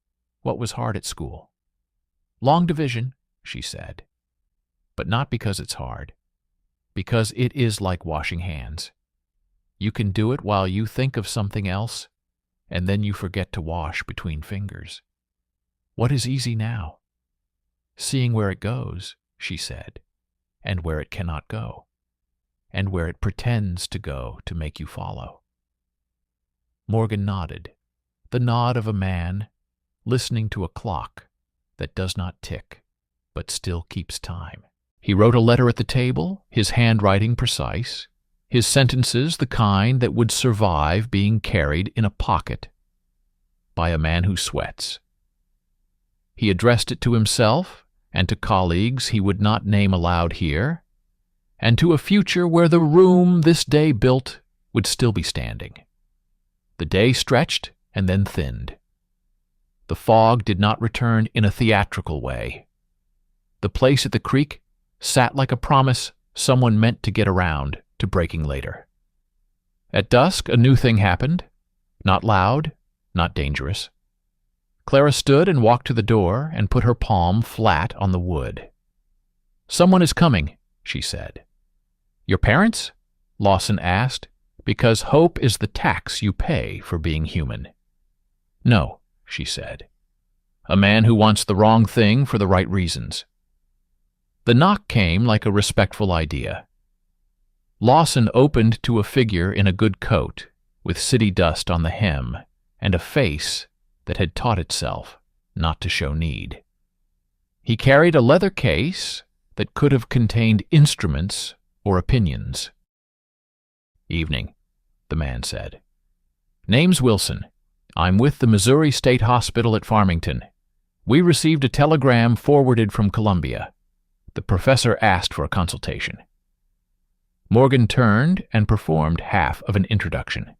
what was hard at school? Long division, she said. But not because it's hard. Because it is like washing hands. You can do it while you think of something else, and then you forget to wash between fingers. What is easy now? Seeing where it goes, she said, and where it cannot go, and where it pretends to go to make you follow. Morgan nodded, the nod of a man listening to a clock that does not tick, but still keeps time. He wrote a letter at the table, his handwriting precise, his sentences the kind that would survive being carried in a pocket by a man who sweats. He addressed it to himself and to colleagues he would not name aloud here, and to a future where the room this day built would still be standing. The day stretched and then thinned. The fog did not return in a theatrical way. The place at the creek sat like a promise someone meant to get around to breaking later. At dusk, a new thing happened. Not loud, not dangerous. Clara stood and walked to the door and put her palm flat on the wood. Someone is coming, she said. Your parents? Lawson asked, because hope is the tax you pay for being human. No, she said. A man who wants the wrong thing for the right reasons. The knock came like a respectful idea. Lawson opened to a figure in a good coat, with city dust on the hem, and a face that had taught itself not to show need. He carried a leather case that could have contained instruments or opinions. Evening, the man said. Name's Wilson. I'm with the Missouri State Hospital at Farmington. We received a telegram forwarded from Columbia. The professor asked for a consultation. Morgan turned and performed half of an introduction.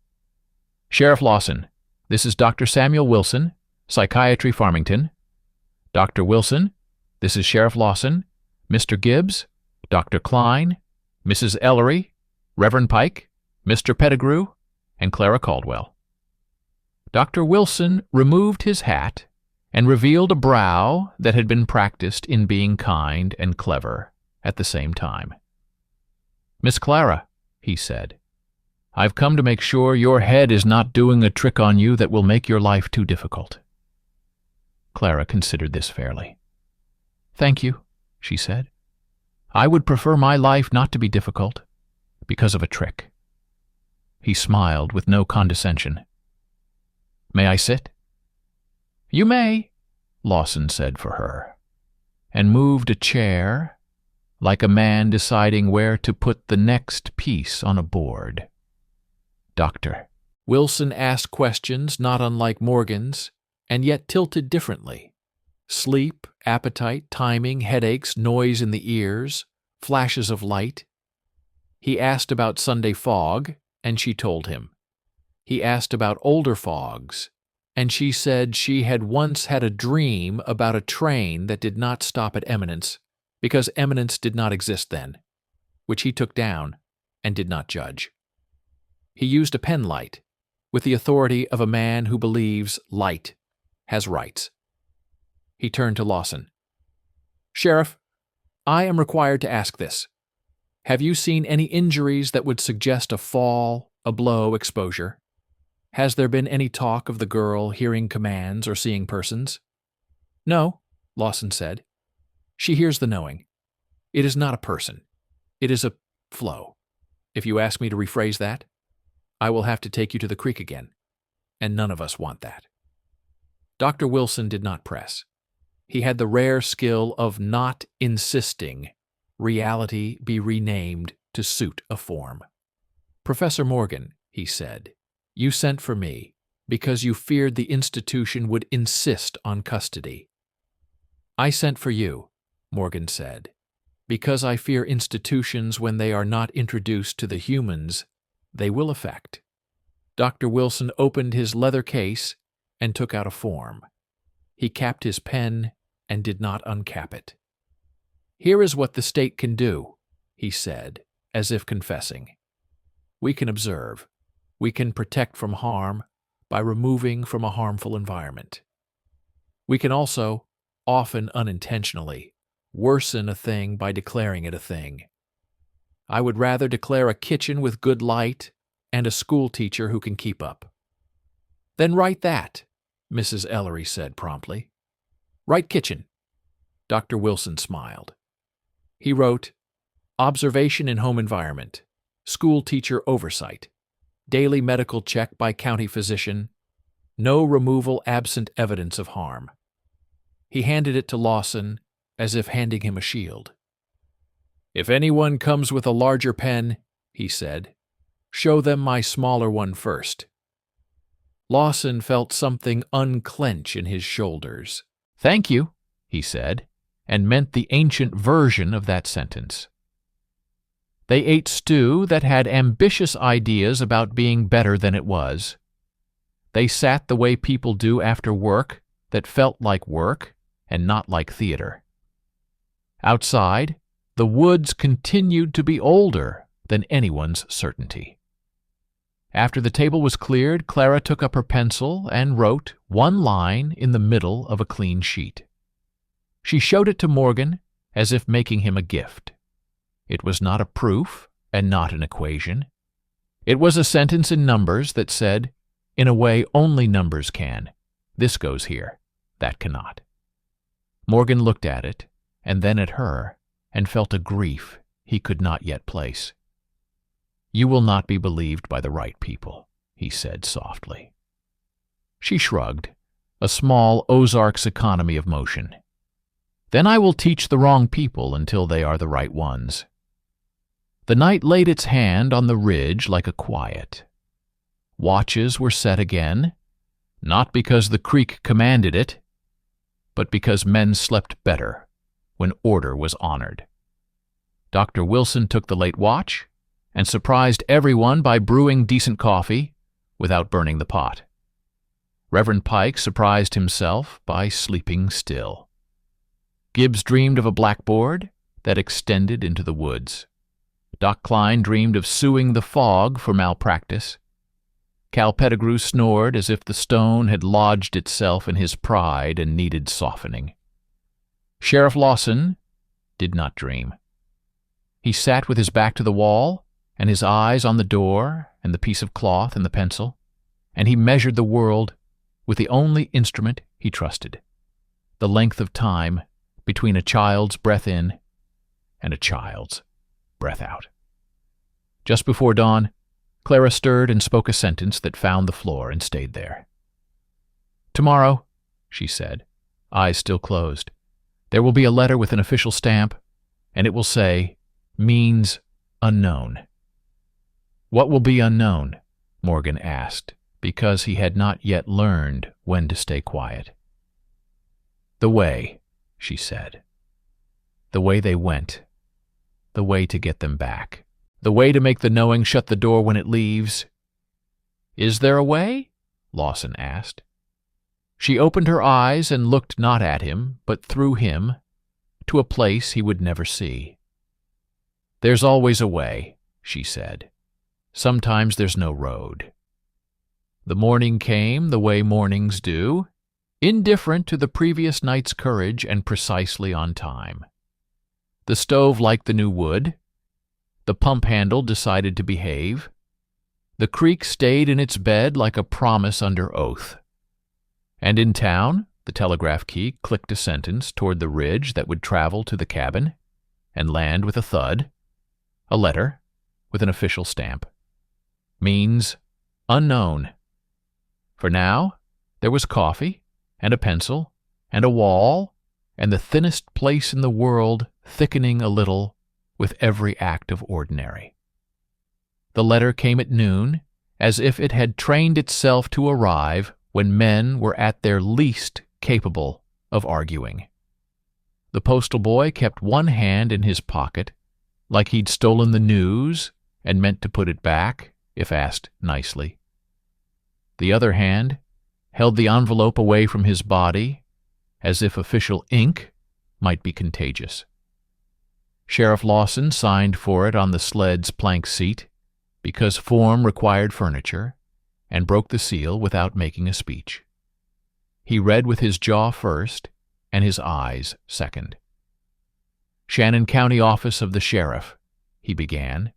Sheriff Lawson, this is Dr. Samuel Wilson, Psychiatry Farmington. Dr. Wilson, this is Sheriff Lawson. Mr. Gibbs, Dr. Klein, Mrs. Ellery, Reverend Pike, Mr. Pettigrew, and Clara Caldwell. Dr. Wilson removed his hat and revealed a brow that had been practiced in being kind and clever at the same time. "Miss Clara," he said, "I've come to make sure your head is not doing a trick on you that will make your life too difficult." Clara considered this fairly. "Thank you," she said. "I would prefer my life not to be difficult because of a trick." He smiled with no condescension. "May I sit?" "You may," Lawson said for her, and moved a chair like a man deciding where to put the next piece on a board. "Doctor." Wilson asked questions not unlike Morgan's, and yet tilted differently. Sleep, appetite, timing, headaches, noise in the ears, flashes of light. He asked about Sunday fog, and she told him. He asked about older fogs, and she said she had once had a dream about a train that did not stop at Eminence, because Eminence did not exist then, which he took down and did not judge. He used a pen light, with the authority of a man who believes light has rights. He turned to Lawson. "Sheriff, I am required to ask this. Have you seen any injuries that would suggest a fall, a blow, exposure? Has there been any talk of the girl hearing commands or seeing persons?" "No," Lawson said. "She hears the knowing. It is not a person. It is a flow. If you ask me to rephrase that, I will have to take you to the creek again, and none of us want that." Dr. Wilson did not press. He had the rare skill of not insisting reality be renamed to suit a form. "Professor Morgan," he said, "you sent for me because you feared the institution would insist on custody." "I sent for you," Morgan said, "because I fear institutions, when they are not introduced to the humans they will affect." Dr. Wilson opened his leather case and took out a form. He capped his pen and did not uncap it. "Here is what the state can do," he said, as if confessing. "We can observe. We can protect from harm by removing from a harmful environment. We can also, often unintentionally, worsen a thing by declaring it a thing. I would rather declare a kitchen with good light and a school teacher who can keep up." "Then write that," Mrs. Ellery said promptly. "Write kitchen." Dr. Wilson smiled. He wrote, "Observation in home environment, school teacher oversight, daily medical check by county physician, no removal absent evidence of harm." He handed it to Lawson as if handing him a shield. "If anyone comes with a larger pen," he said, "show them my smaller one first." Lawson felt something unclench in his shoulders. "Thank you," he said, and meant the ancient version of that sentence. They ate stew that had ambitious ideas about being better than it was. They sat the way people do after work that felt like work and not like theater. Outside, the woods continued to be older than anyone's certainty. After the table was cleared, Clara took up her pencil and wrote one line in the middle of a clean sheet. She showed it to Morgan as if making him a gift. It was not a proof and not an equation. It was a sentence in numbers that said, in a way only numbers can, this goes here, that cannot. Morgan looked at it, and then at her, and felt a grief he could not yet place. "You will not be believed by the right people," he said softly. She shrugged, a small Ozarks economy of motion. "Then I will teach the wrong people until they are the right ones." The night laid its hand on the ridge like a quiet. Watches were set again, not because the creek commanded it, but because men slept better when order was honored. Dr. Wilson took the late watch and surprised everyone by brewing decent coffee without burning the pot. Reverend Pike surprised himself by sleeping still. Gibbs dreamed of a blackboard, that extended into the woods. Doc Klein dreamed of suing the fog for malpractice. Cal Pettigrew snored as if the stone had lodged itself in his pride and needed softening. Sheriff Lawson did not dream. He sat with his back to the wall and his eyes on the door and the piece of cloth and the pencil, and he measured the world with the only instrument he trusted, the length of time between a child's breath in and a child's breath out. Just before dawn, Clara stirred and spoke a sentence that found the floor and stayed there. "Tomorrow," she said, eyes still closed, "there will be a letter with an official stamp, and it will say, 'Means unknown.'" "What will be unknown?" Morgan asked, because he had not yet learned when to stay quiet. "The way," she said. "The way they went. The way to get them back. The way to make the knowing shut the door when it leaves." "Is there a way?" Lawson asked. She opened her eyes and looked not at him, but through him, to a place he would never see. "There's always a way," she said. "Sometimes there's no road." The morning came the way mornings do, indifferent to the previous night's courage and precisely on time. The stove liked the new wood. The pump handle decided to behave. The creek stayed in its bed like a promise under oath. And in town, the telegraph key clicked a sentence toward the ridge that would travel to the cabin and land with a thud, a letter with an official stamp. Means unknown. For now, there was coffee and a pencil and a wall and the thinnest place in the world thickening a little with every act of ordinary. The letter came at noon, as if it had trained itself to arrive when men were at their least capable of arguing. The postal boy kept one hand in his pocket, like he'd stolen the news and meant to put it back, if asked nicely. The other hand held the envelope away from his body, as if official ink might be contagious. Sheriff Lawson signed for it on the sled's plank seat, because form required furniture, and broke the seal without making a speech. He read with his jaw first and his eyes second. "Shannon County Office of the Sheriff," he began,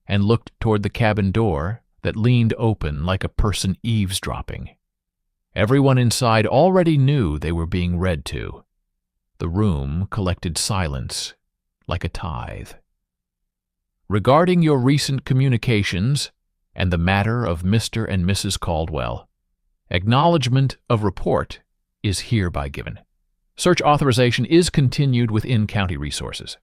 and looked toward the cabin door that leaned open like a person eavesdropping. Everyone inside already knew they were being read to. The room collected silence like a tithe. "Regarding your recent communications and the matter of Mr. and Mrs. Caldwell, acknowledgment of report is hereby given. Search authorization is continued within county resources.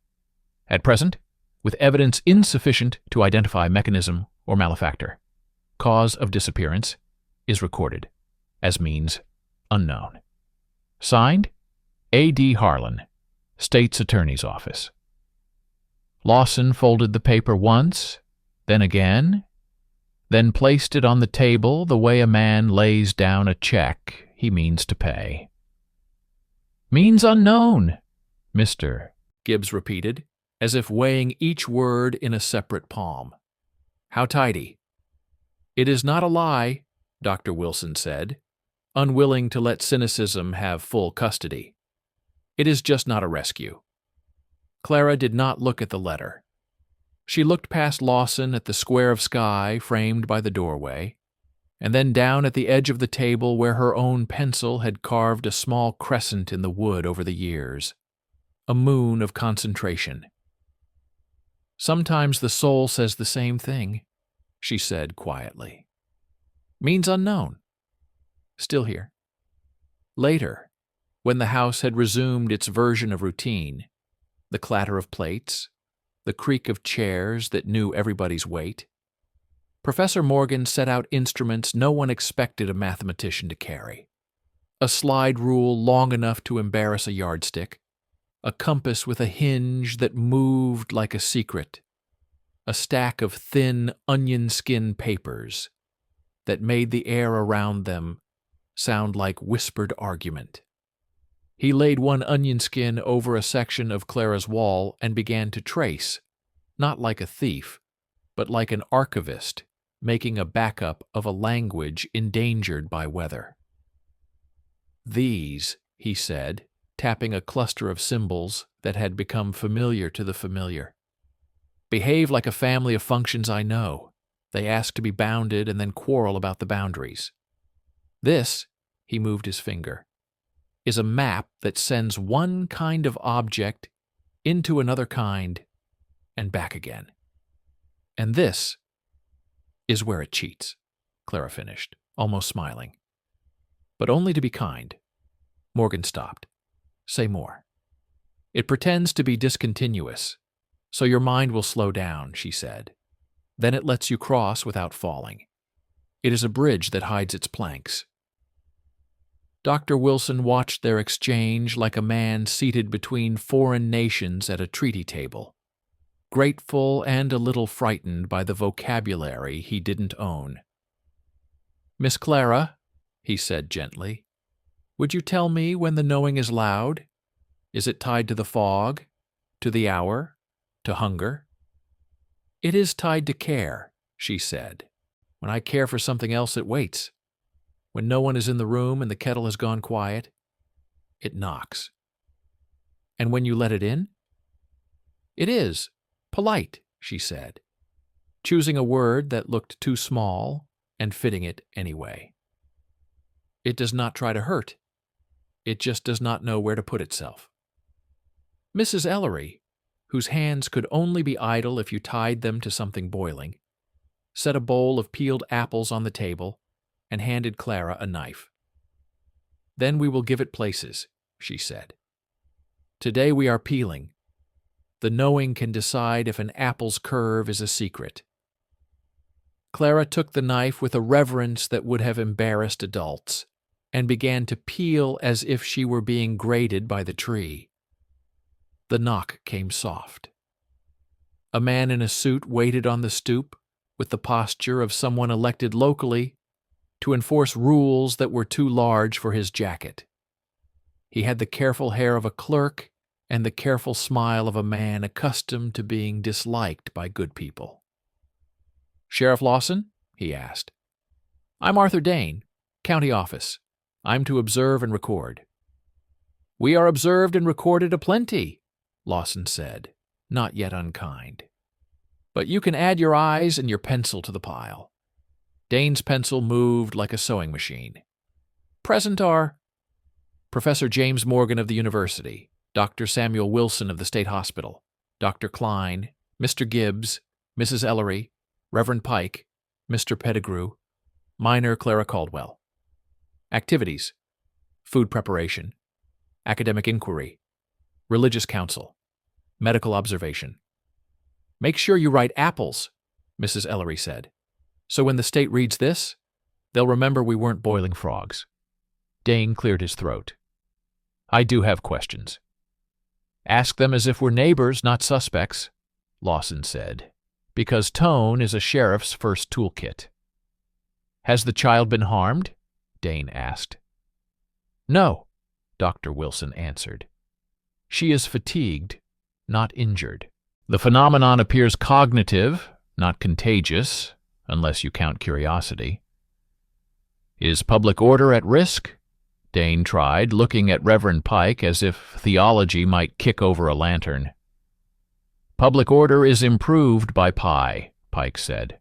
At present, with evidence insufficient to identify mechanism or malefactor, cause of disappearance is recorded as means unknown. Signed, A.D. Harlan, State's Attorney's Office." Lawson folded the paper once, then again, then placed it on the table the way a man lays down a check he means to pay. "Means unknown," Mr. Gibbs repeated, as if weighing each word in a separate palm. "How tidy." "It is not a lie," Dr. Wilson said, unwilling to let cynicism have full custody. "It is just not a rescue." Clara did not look at the letter. She looked past Lawson at the square of sky framed by the doorway, and then down at the edge of the table where her own pencil had carved a small crescent in the wood over the years, a moon of concentration. "Sometimes the soul says the same thing," she said quietly. "Means unknown." Still here. Later, when the house had resumed its version of routine, the clatter of plates, the creak of chairs that knew everybody's weight, Professor Morgan set out instruments no one expected a mathematician to carry. A slide rule long enough to embarrass a yardstick, a compass with a hinge that moved like a secret, a stack of thin onion skin papers that made the air around them sound like whispered argument. He laid one onion skin over a section of Clara's wall and began to trace, not like a thief, but like an archivist making a backup of a language endangered by weather. "These," he said, tapping a cluster of symbols that had become familiar to the familiar, "behave like a family of functions I know. They ask to be bounded and then quarrel about the boundaries. This," he moved his finger, "is a map that sends one kind of object into another kind and back again. And this is where it cheats," Clara finished, almost smiling. "But only to be kind." Morgan stopped. "Say more." "It pretends to be discontinuous, so your mind will slow down," she said. "Then it lets you cross without falling. It is a bridge that hides its planks." Dr. Wilson watched their exchange like a man seated between foreign nations at a treaty table, grateful and a little frightened by the vocabulary he didn't own. "Miss Clara," he said gently, "would you tell me when the knowing is loud? Is it tied to the fog, to the hour, to hunger?" "It is tied to care," she said. "When I care for something else, it waits. When no one is in the room and the kettle has gone quiet, it knocks. And when you let it in?" "It is polite," she said, choosing a word that looked too small and fitting it anyway. "It does not try to hurt. It just does not know where to put itself." Mrs. Ellery, whose hands could only be idle if you tied them to something boiling, set a bowl of peeled apples on the table and handed Clara a knife. "Then we will give it places," she said. "Today we are peeling. The knowing can decide if an apple's curve is a secret." Clara took the knife with a reverence that would have embarrassed adults and began to peel as if she were being graded by the tree. The knock came soft. A man in a suit waited on the stoop with the posture of someone elected locally to enforce rules that were too large for his jacket. He had the careful hair of a clerk and the careful smile of a man accustomed to being disliked by good people. "Sheriff Lawson?" he asked. "I'm Arthur Dane, county office. I'm to observe and record." "We are observed and recorded aplenty," Lawson said, not yet unkind. "But you can add your eyes and your pencil to the pile." Dane's pencil moved like a sewing machine. "Present are Professor James Morgan of the University, Dr. Samuel Wilson of the State Hospital, Dr. Klein, Mr. Gibbs, Mrs. Ellery, Reverend Pike, Mr. Pettigrew, minor Clara Caldwell. Activities: food preparation, academic inquiry, religious counsel, medical observation." "Make sure you write apples," Mrs. Ellery said. "So when the state reads this, they'll remember we weren't boiling frogs." Dane cleared his throat. "I do have questions." "Ask them as if we're neighbors, not suspects," Lawson said, "because tone is a sheriff's first toolkit." "Has the child been harmed?" Dane asked. "No," Dr. Wilson answered. "She is fatigued, not injured. The phenomenon appears cognitive, not contagious, unless you count curiosity." "Is public order at risk?" Dane tried, looking at Reverend Pike as if theology might kick over a lantern. "Public order is improved by pie," Pike said.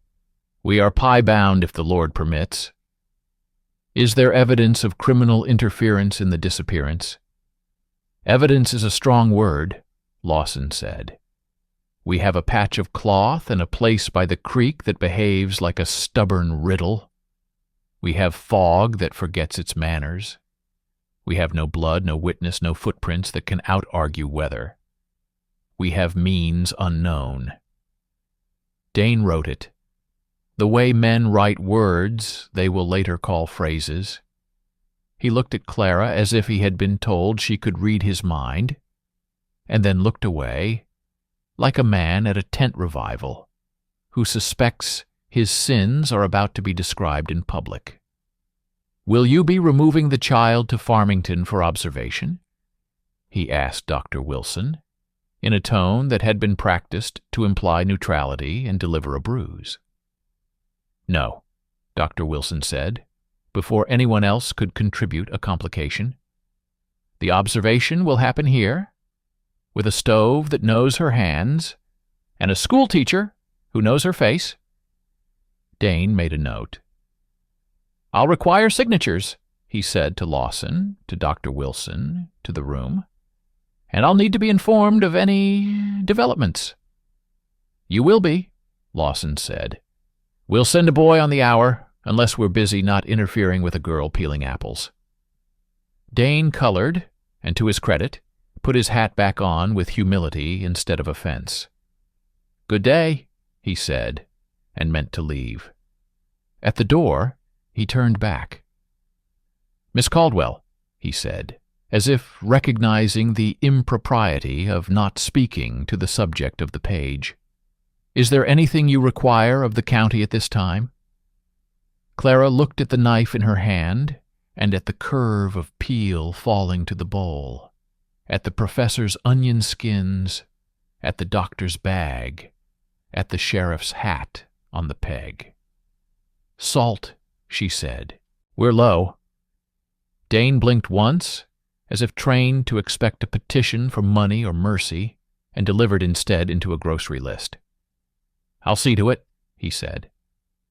"We are pie-bound if the Lord permits." "Is there evidence of criminal interference in the disappearance?" "Evidence is a strong word," Lawson said. "We have a patch of cloth and a place by the creek that behaves like a stubborn riddle. We have fog that forgets its manners. We have no blood, no witness, no footprints that can out-argue weather. We have means unknown." Dane wrote it. The way men write words, they will later call phrases. He looked at Clara as if he had been told she could read his mind, and then looked away, like a man at a tent revival, who suspects his sins are about to be described in public. "Will you be removing the child to Farmington for observation?" he asked Dr. Wilson, in a tone that had been practiced to imply neutrality and deliver a bruise. "No," Dr. Wilson said, before anyone else could contribute a complication. "The observation will happen here, with a stove that knows her hands, and a schoolteacher who knows her face." Dane made a note. "I'll require signatures," he said to Lawson, to Dr. Wilson, to the room, "and I'll need to be informed of any developments." "You will be," Lawson said. "We'll send a boy on the hour, unless we're busy not interfering with a girl peeling apples." Dane colored, and to his credit, put his hat back on with humility instead of offense. "Good day," he said, and meant to leave. At the door, he turned back. "Miss Caldwell," he said, as if recognizing the impropriety of not speaking to the subject of the page, "is there anything you require of the county at this time?" Clara looked at the knife in her hand and at the curve of peel falling to the bowl, at the professor's onion skins, at the doctor's bag, at the sheriff's hat on the peg. "Salt," she said. "We're low." Dane blinked once, as if trained to expect a petition for money or mercy, and delivered instead into a grocery list. "I'll see to it," he said.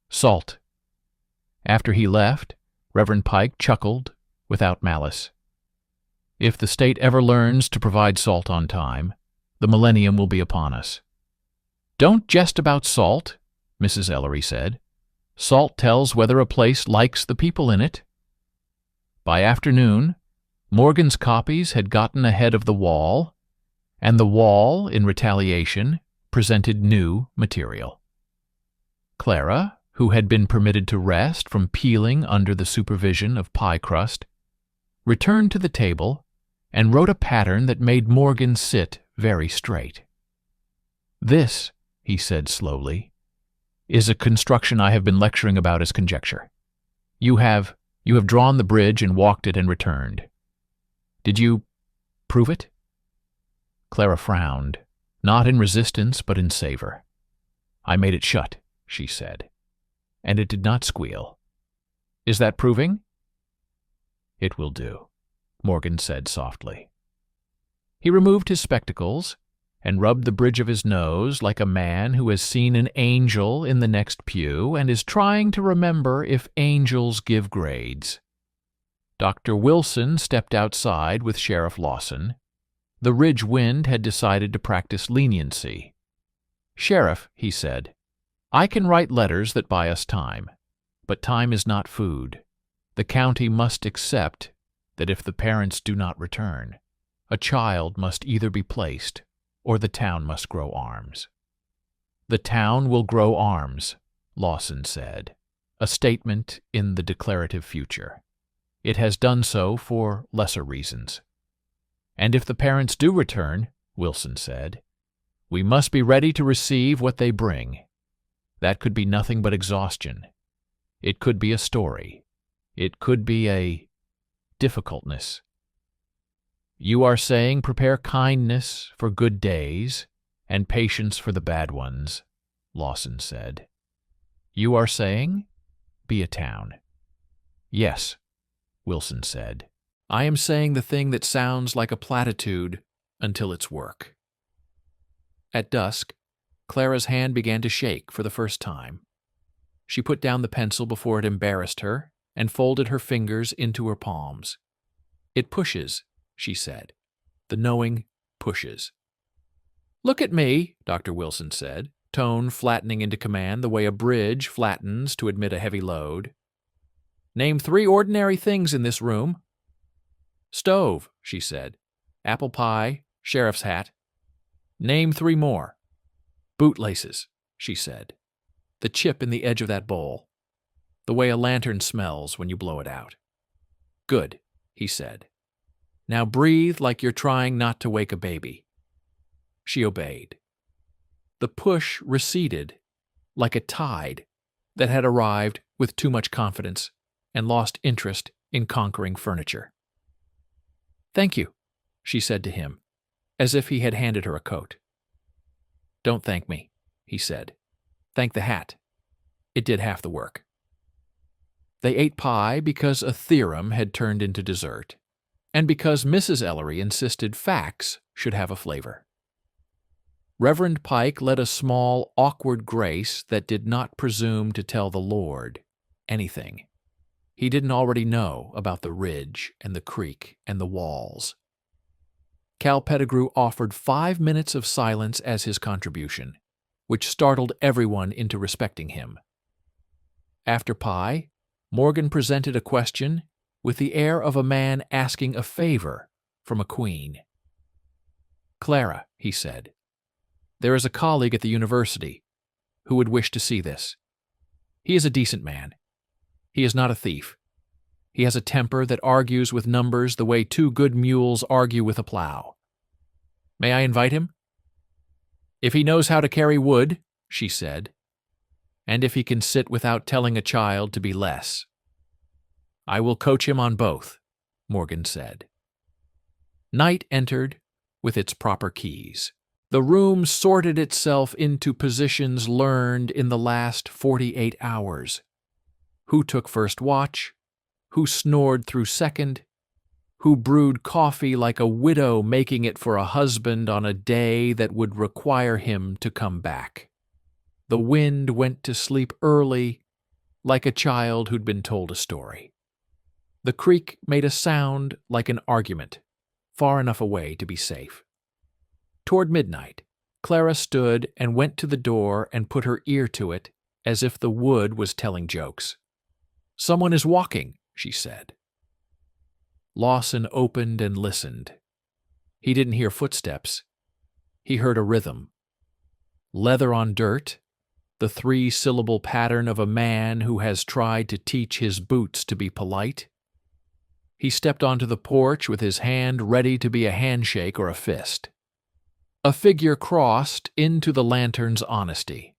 "Salt." After he left, Reverend Pike chuckled without malice. "If the state ever learns to provide salt on time, the millennium will be upon us." "Don't jest about salt," Mrs. Ellery said. "Salt tells whether a place likes the people in it." By afternoon, Morgan's copies had gotten ahead of the wall, and the wall, in retaliation, presented new material. Clara, who had been permitted to rest from peeling under the supervision of pie crust, returned to the table and wrote a pattern that made Morgan sit very straight. "This," he said slowly, "is a construction I have been lecturing about as conjecture. You have drawn the bridge and walked it and returned. Did you prove it?" Clara frowned, not in resistance but in savor. "I made it shut," she said, "and it did not squeal. Is that proving?" "It will do," Morgan said softly. He removed his spectacles and rubbed the bridge of his nose like a man who has seen an angel in the next pew and is trying to remember if angels give grades. Dr. Wilson stepped outside with Sheriff Lawson. The ridge wind had decided to practice leniency. "Sheriff," he said, "I can write letters that buy us time, but time is not food. The county must accept that if the parents do not return, a child must either be placed or the town must grow arms." "The town will grow arms," Lawson said, a statement in the declarative future. "It has done so for lesser reasons." "And if the parents do return," Wilson said, "we must be ready to receive what they bring. That could be nothing but exhaustion. It could be a story. It could be a difficultness." "You are saying prepare kindness for good days and patience for the bad ones," Lawson said. "You are saying be a town." "Yes," Wilson said. "I am saying the thing that sounds like a platitude until it's work." At dusk, Clara's hand began to shake for the first time. She put down the pencil before it embarrassed her and folded her fingers into her palms. "It pushes," she said. "The knowing pushes." "Look at me," Dr. Wilson said, tone flattening into command the way a bridge flattens to admit a heavy load. "Name 3 ordinary things in this room." "Stove," she said. "Apple pie, sheriff's hat." "Name 3 more." "Bootlaces," she said. "The chip in the edge of that bowl. The way a lantern smells when you blow it out." "Good," he said. "Now breathe like you're trying not to wake a baby." She obeyed. The push receded, like a tide that had arrived with too much confidence and lost interest in conquering furniture. "Thank you," she said to him, as if he had handed her a coat. "Don't thank me," he said. "Thank the hat. It did half the work." They ate pie because a theorem had turned into dessert, and because Mrs. Ellery insisted facts should have a flavor. Reverend Pike led a small, awkward grace that did not presume to tell the Lord anything he didn't already know about the ridge and the creek and the walls. Cal Pettigrew offered 5 minutes of silence as his contribution, which startled everyone into respecting him. After pie, Morgan presented a question with the air of a man asking a favor from a queen. "Clara," he said, "there is a colleague at the university who would wish to see this. He is a decent man. He is not a thief. He has a temper that argues with numbers the way 2 good mules argue with a plow. May I invite him?" "If he knows how to carry wood," she said, "and if he can sit without telling a child to be less." "I will coach him on both," Morgan said. Night entered with its proper keys. The room sorted itself into positions learned in the last 48 hours. Who took first watch? Who snored through second? Who brewed coffee like a widow making it for a husband on a day that would require him to come back? The wind went to sleep early, like a child who'd been told a story. The creek made a sound like an argument, far enough away to be safe. Toward midnight, Clara stood and went to the door and put her ear to it as if the wood was telling jokes. "Someone is walking," she said. Lawson opened and listened. He didn't hear footsteps. He heard a rhythm. Leather on dirt, the 3-syllable pattern of a man who has tried to teach his boots to be polite. He stepped onto the porch with his hand ready to be a handshake or a fist. A figure crossed into the lantern's honesty.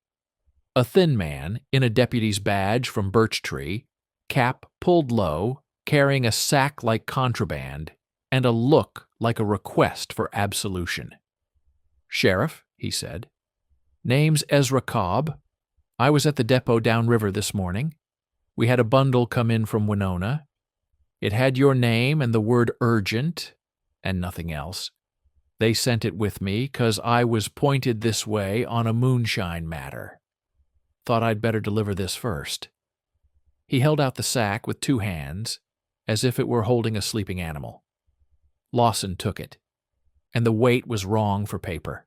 A thin man, in a deputy's badge from Birch Tree, cap pulled low, carrying a sack like contraband, and a look like a request for absolution. "Sheriff," he said. "Name's Ezra Cobb. I was at the depot downriver this morning. We had a bundle come in from Winona. It had your name and the word urgent, and nothing else. They sent it with me 'cause I was pointed this way on a moonshine matter. Thought I'd better deliver this first." He held out the sack with 2 hands, as if it were holding a sleeping animal. Lawson took it, and the weight was wrong for paper.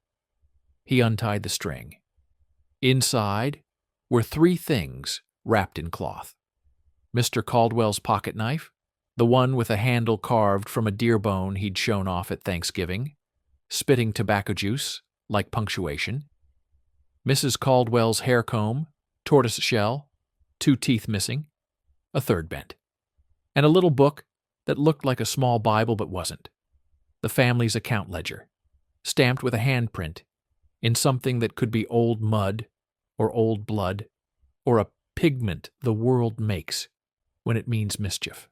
He untied the string. Inside were 3 things wrapped in cloth. Mr. Caldwell's pocket knife, the one with a handle carved from a deer bone he'd shown off at Thanksgiving, spitting tobacco juice, like punctuation. Mrs. Caldwell's hair comb, tortoise shell, 2 teeth missing, a 3rd bent, and a little book that looked like a small Bible but wasn't. The family's account ledger, stamped with a handprint in something that could be old mud or old blood or a pigment the world makes when it means mischief.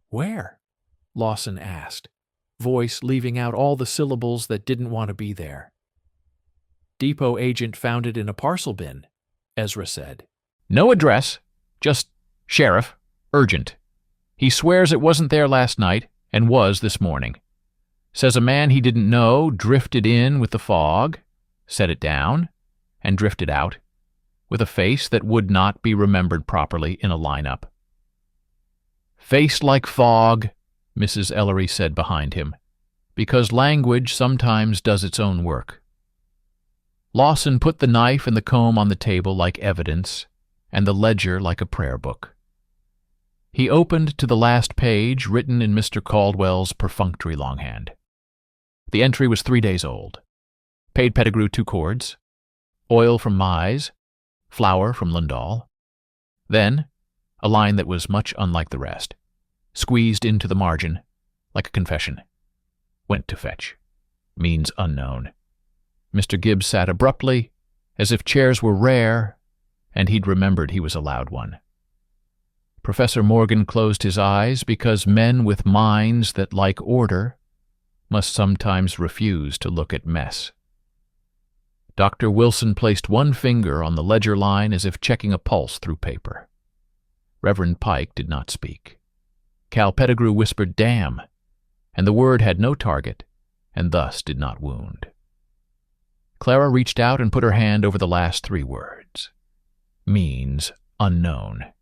"Where?" Lawson asked, voice leaving out all the syllables that didn't want to be there. "Depot agent found it in a parcel bin," Ezra said. "No address, just Sheriff, urgent. He swears it wasn't there last night and was this morning. Says a man he didn't know drifted in with the fog, set it down, and drifted out, with a face that would not be remembered properly in a lineup." "Face like fog," Mrs. Ellery said behind him, "because language sometimes does its own work." Lawson put the knife and the comb on the table like evidence, and the ledger like a prayer book. He opened to the last page written in Mr. Caldwell's perfunctory longhand. The entry was 3 days old. Paid Pettigrew 2 cords, oil from Mize, flour from Lundahl. Then, a line that was much unlike the rest, squeezed into the margin, like a confession. Went to fetch. Means unknown. Mr. Gibbs sat abruptly, as if chairs were rare, and he'd remembered he was allowed one. Professor Morgan closed his eyes because men with minds that like order must sometimes refuse to look at mess. Dr. Wilson placed one finger on the ledger line as if checking a pulse through paper. Reverend Pike did not speak. Cal Pettigrew whispered, "Damn," and the word had no target, and thus did not wound. Clara reached out and put her hand over the last 3 words. Means unknown.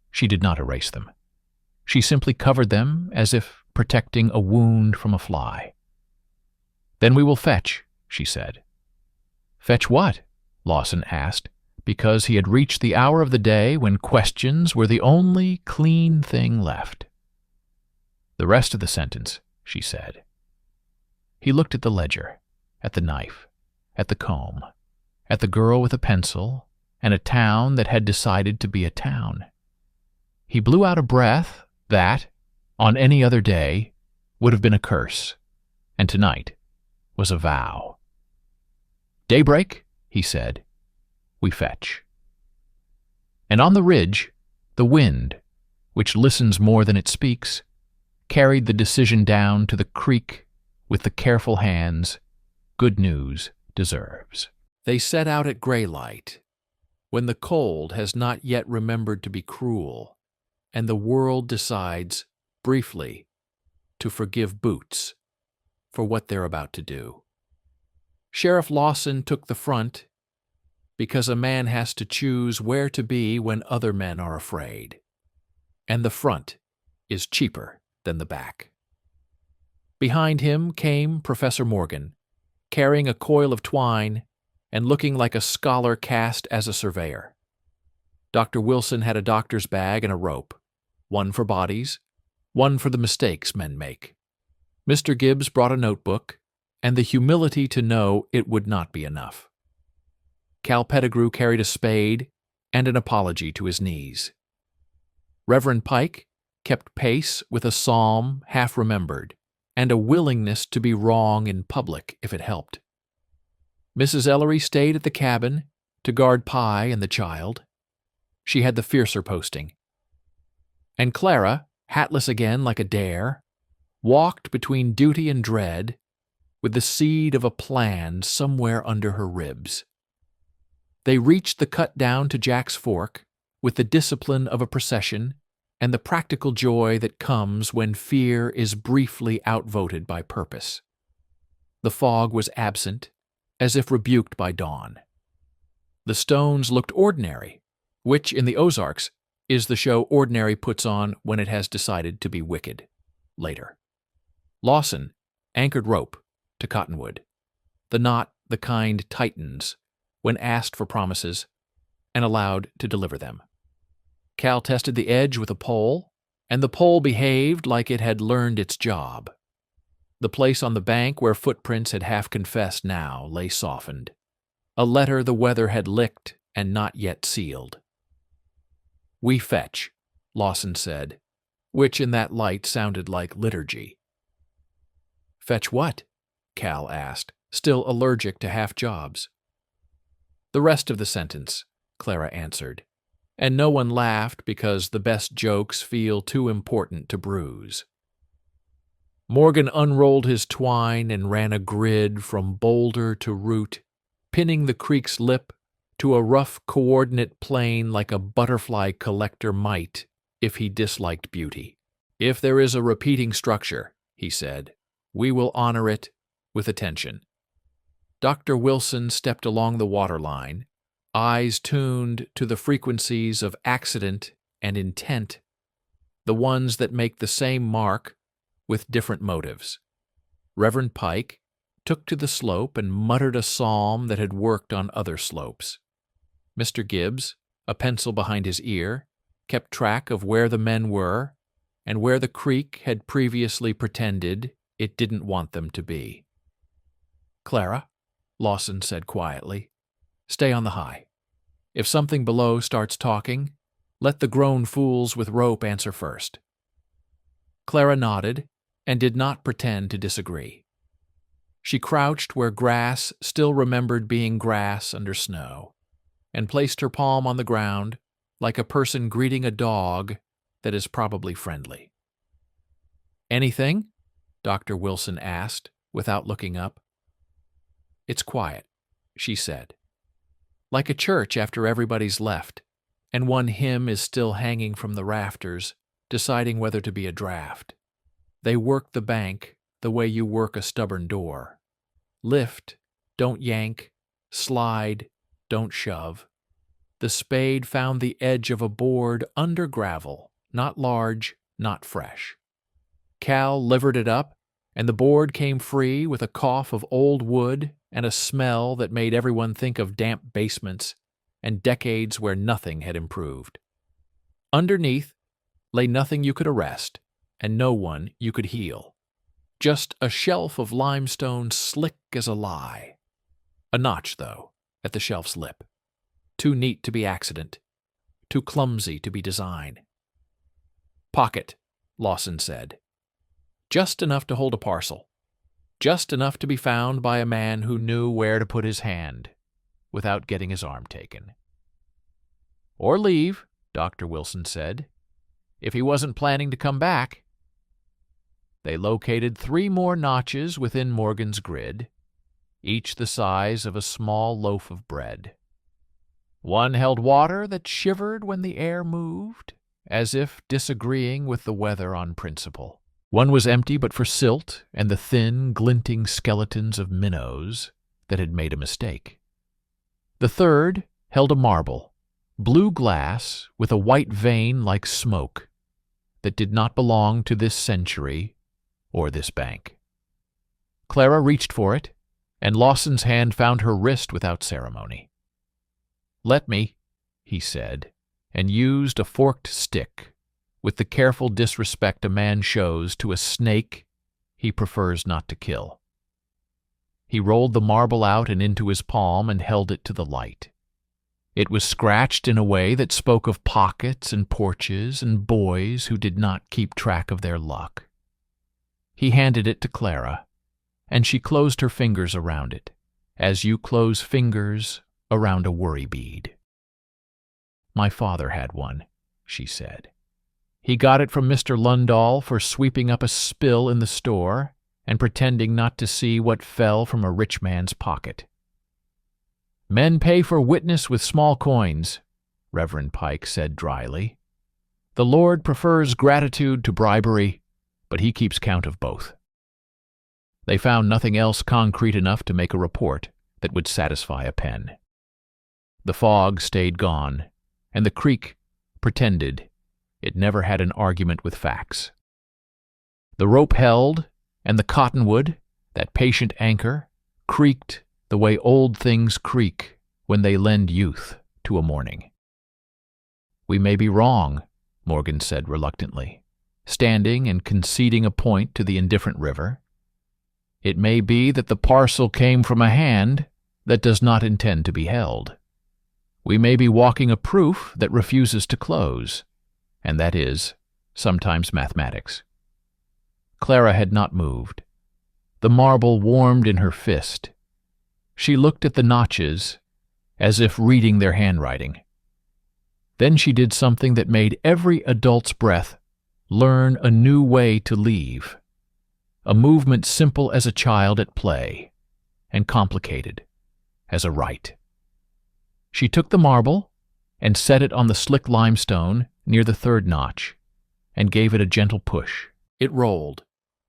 She did not erase them. She simply covered them as if protecting a wound from a fly. "Then we will fetch," she said. "Fetch what?" Lawson asked, because he had reached the hour of the day when questions were the only clean thing left. "The rest of the sentence," she said. He looked at the ledger, at the knife, at the comb, at the girl with a pencil, and a town that had decided to be a town. He blew out a breath that, on any other day, would have been a curse, and tonight was a vow. "Daybreak," he said, "we fetch." And on the ridge, the wind, which listens more than it speaks, carried the decision down to the creek with the careful hands good news deserves. They set out at gray light, when the cold has not yet remembered to be cruel, and the world decides, briefly, to forgive Boots for what they're about to do. Sheriff Lawson took the front because a man has to choose where to be when other men are afraid, and the front is cheaper than the back. Behind him came Professor Morgan, carrying a coil of twine and looking like a scholar cast as a surveyor. Dr. Wilson had a doctor's bag and a rope, one for bodies, one for the mistakes men make. Mr. Gibbs brought a notebook and the humility to know it would not be enough. Cal Pettigrew carried a spade and an apology to his knees. Reverend Pike kept pace with a psalm half-remembered and a willingness to be wrong in public if it helped. Mrs. Ellery stayed at the cabin to guard Pye and the child. She had the fiercer posting. And Clara, hatless again like a dare, walked between duty and dread with the seed of a plan somewhere under her ribs. They reached the cut down to Jack's Fork with the discipline of a procession and the practical joy that comes when fear is briefly outvoted by purpose. The fog was absent, as if rebuked by dawn. The stones looked ordinary, which in the Ozarks is the show ordinary puts on when it has decided to be wicked, later. Lawson anchored rope to cottonwood, the knot the kind tightens when asked for promises and allowed to deliver them. Cal tested the edge with a pole, and the pole behaved like it had learned its job. The place on the bank where footprints had half confessed now lay softened, a letter the weather had licked and not yet sealed. "We fetch," Lawson said, which in that light sounded like liturgy. "Fetch what?" Cal asked, still allergic to half-jobs. "The rest of the sentence," Clara answered, and no one laughed because the best jokes feel too important to bruise. Morgan unrolled his twine and ran a grid from boulder to root, pinning the creek's lip to a rough coordinate plane like a butterfly collector might if he disliked beauty. "If there is a repeating structure," he said, "we will honor it with attention." Dr. Wilson stepped along the waterline, eyes tuned to the frequencies of accident and intent, the ones that make the same mark with different motives. Reverend Pike took to the slope and muttered a psalm that had worked on other slopes. Mr. Gibbs, a pencil behind his ear, kept track of where the men were and where the creek had previously pretended it didn't want them to be. "Clara," Lawson said quietly, "stay on the high. If something below starts talking, let the grown fools with rope answer first." Clara nodded and did not pretend to disagree. She crouched where grass still remembered being grass under snow, and placed her palm on the ground like a person greeting a dog that is probably friendly. "Anything?" Dr. Wilson asked, without looking up. It's quiet, she said. Like a church after everybody's left, and one hymn is still hanging from the rafters, deciding whether to be a draft. They work the bank the way you work a stubborn door. Lift, don't yank. Slide, don't shove. The spade found the edge of a board under gravel, not large, not fresh. Cal livered it up, and the board came free with a cough of old wood and a smell that made everyone think of damp basements and decades where nothing had improved. Underneath lay nothing you could arrest and no one you could heal. Just a shelf of limestone slick as a lie. A notch, though, at the shelf's lip. Too neat to be accident. Too clumsy to be design. Pocket, Lawson said. Just enough to hold a parcel. Just enough to be found by a man who knew where to put his hand, without getting his arm taken. Or leave, Dr. Wilson said, if he wasn't planning to come back. They located 3 more notches within Morgan's grid, each the size of a small loaf of bread. One held water that shivered when the air moved, as if disagreeing with the weather on principle. One was empty but for silt and the thin, glinting skeletons of minnows that had made a mistake. The third held a marble, blue glass with a white vein like smoke, that did not belong to this century or this bank. Clara reached for it, and Lawson's hand found her wrist without ceremony. "Let me," he said, and used a forked stick, with the careful disrespect a man shows to a snake he prefers not to kill. He rolled the marble out and into his palm and held it to the light. It was scratched in a way that spoke of pockets and porches and boys who did not keep track of their luck. He handed it to Clara, and she closed her fingers around it, as you close fingers around a worry bead. "My father had one," she said. "He got it from Mr. Lundahl for sweeping up a spill in the store and pretending not to see what fell from a rich man's pocket." "Men pay for witness with small coins," Reverend Pike said dryly. "The Lord prefers gratitude to bribery, but he keeps count of both." They found nothing else concrete enough to make a report that would satisfy a pen. The fog stayed gone, and the creek pretended it never had an argument with facts. The rope held, and the cottonwood, that patient anchor, creaked the way old things creak when they lend youth to a morning. "We may be wrong," Morgan said reluctantly, standing and conceding a point to the indifferent river. "It may be that the parcel came from a hand that does not intend to be held. We may be walking a proof that refuses to close, and that is sometimes mathematics." Clara had not moved. The marble warmed in her fist. She looked at the notches as if reading their handwriting. Then she did something that made every adult's breath learn a new way to leave, a movement simple as a child at play and complicated as a rite. She took the marble and set it on the slick limestone near the third notch and gave it a gentle push. It rolled,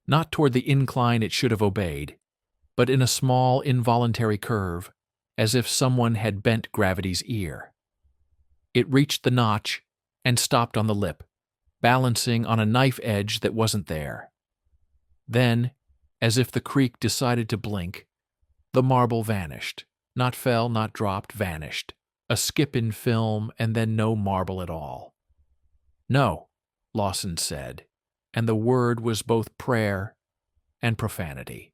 not toward the incline it should have obeyed, but in a small involuntary curve, as if someone had bent gravity's ear. It reached the notch and stopped on the lip, balancing on a knife edge that wasn't there. Then, as if the creek decided to blink, the marble vanished. Not fell, not dropped, vanished. A skip in film, and then no marble at all. "No," Lawson said, and the word was both prayer and profanity.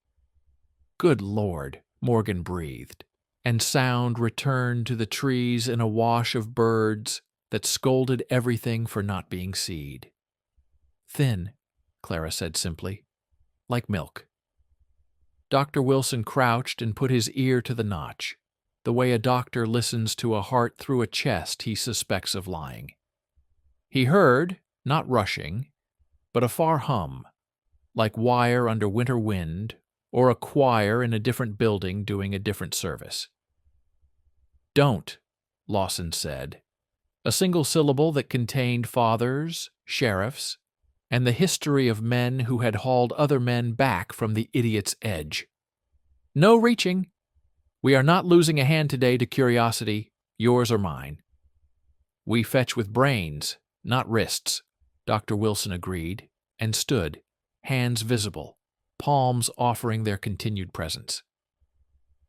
"Good Lord," Morgan breathed, and sound returned to the trees in a wash of birds that scolded everything for not being seed. "Thin," Clara said simply, "like milk." Dr. Wilson crouched and put his ear to the notch, the way a doctor listens to a heart through a chest he suspects of lying. He heard, not rushing, but a far hum, like wire under winter wind, or a choir in a different building doing a different service. Don't, Lawson said. A single syllable that contained fathers, sheriffs, and the history of men who had hauled other men back from the idiot's edge. No reaching. We are not losing a hand today to curiosity, yours or mine. We fetch with brains, not wrists, Dr. Wilson agreed, and stood, hands visible, palms offering their continued presence.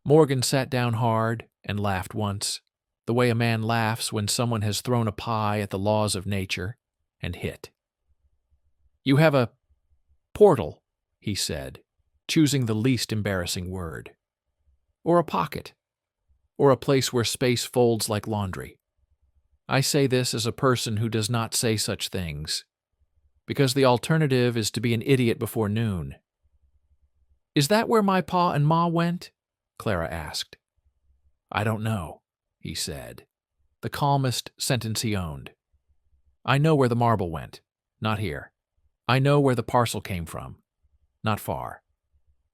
Morgan sat down hard and laughed once, the way a man laughs when someone has thrown a pie at the laws of nature and hit. You have a portal, he said, choosing the least embarrassing word. Or a pocket. Or a place where space folds like laundry. I say this as a person who does not say such things, because the alternative is to be an idiot before noon. Is that where my pa and ma went? Clara asked. I don't know, he said, the calmest sentence he owned. I know where the marble went, not here. I know where the parcel came from, not far.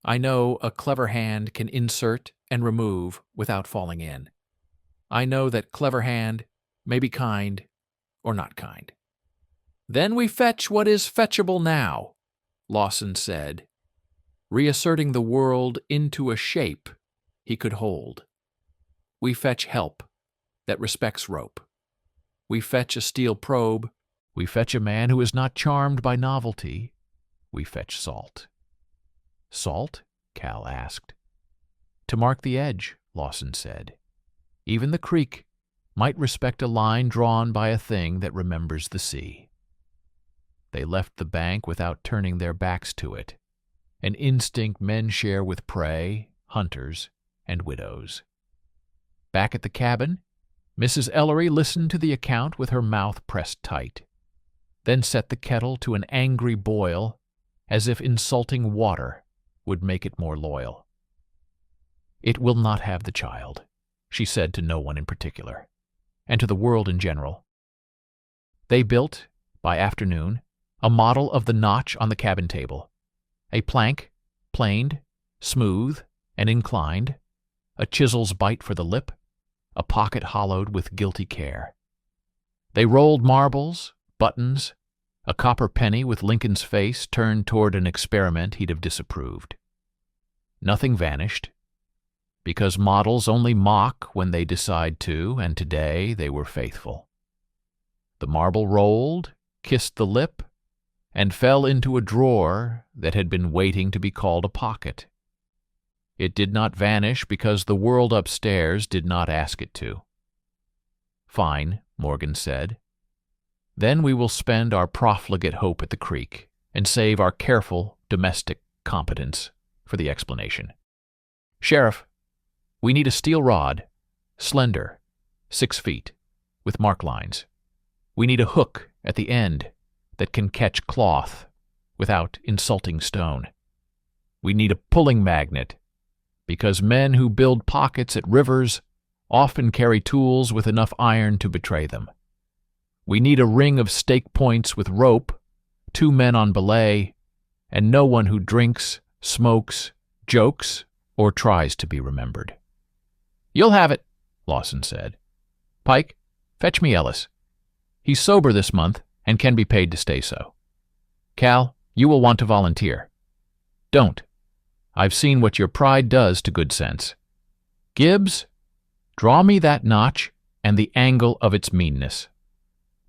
I know a clever hand can insert and remove without falling in. I know that clever hand may be kind or not kind. Then we fetch what is fetchable now, Lawson said, reasserting the world into a shape he could hold. We fetch help that respects rope. We fetch a steel probe. We fetch a man who is not charmed by novelty. We fetch salt. Salt? Cal asked. To mark the edge, Lawson said. Even the creek might respect a line drawn by a thing that remembers the sea. They left the bank without turning their backs to it, an instinct men share with prey, hunters, and widows. Back at the cabin, Mrs. Ellery listened to the account with her mouth pressed tight, then set the kettle to an angry boil, as if insulting water would make it more loyal. It will not have the child, she said to no one in particular, and to the world in general. They built, by afternoon, a model of the notch on the cabin table, a plank, planed, smooth, and inclined, a chisel's bite for the lip, a pocket hollowed with guilty care. They rolled marbles, buttons, a copper penny with Lincoln's face turned toward an experiment he'd have disapproved. Nothing vanished, because models only mock when they decide to, and today they were faithful. The marble rolled, kissed the lip, and fell into a drawer that had been waiting to be called a pocket. It did not vanish because the world upstairs did not ask it to. Fine, Morgan said. Then we will spend our profligate hope at the creek and save our careful domestic competence for the explanation. Sheriff, we need a steel rod, slender, 6 feet, with mark lines. We need a hook at the end that can catch cloth without insulting stone. We need a pulling magnet, because men who build pockets at rivers often carry tools with enough iron to betray them. We need a ring of stake points with rope, 2 men on belay, and no one who drinks, smokes, jokes, or tries to be remembered. You'll have it, Lawson said. Pike, fetch me Ellis. He's sober this month and can be paid to stay so. Cal, you will want to volunteer. Don't. I've seen what your pride does to good sense. Gibbs, draw me that notch and the angle of its meanness.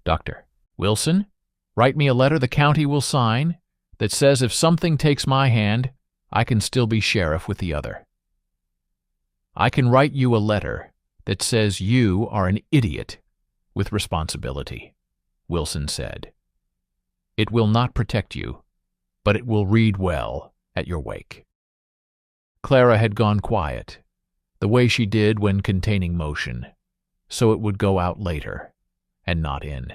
Doctor, Wilson, write me a letter the county will sign that says if something takes my hand, I can still be sheriff with the other. I can write you a letter that says you are an idiot with responsibility, Wilson said. It will not protect you, but it will read well at your wake. Clara had gone quiet, the way she did when containing motion, so it would go out later, and not in.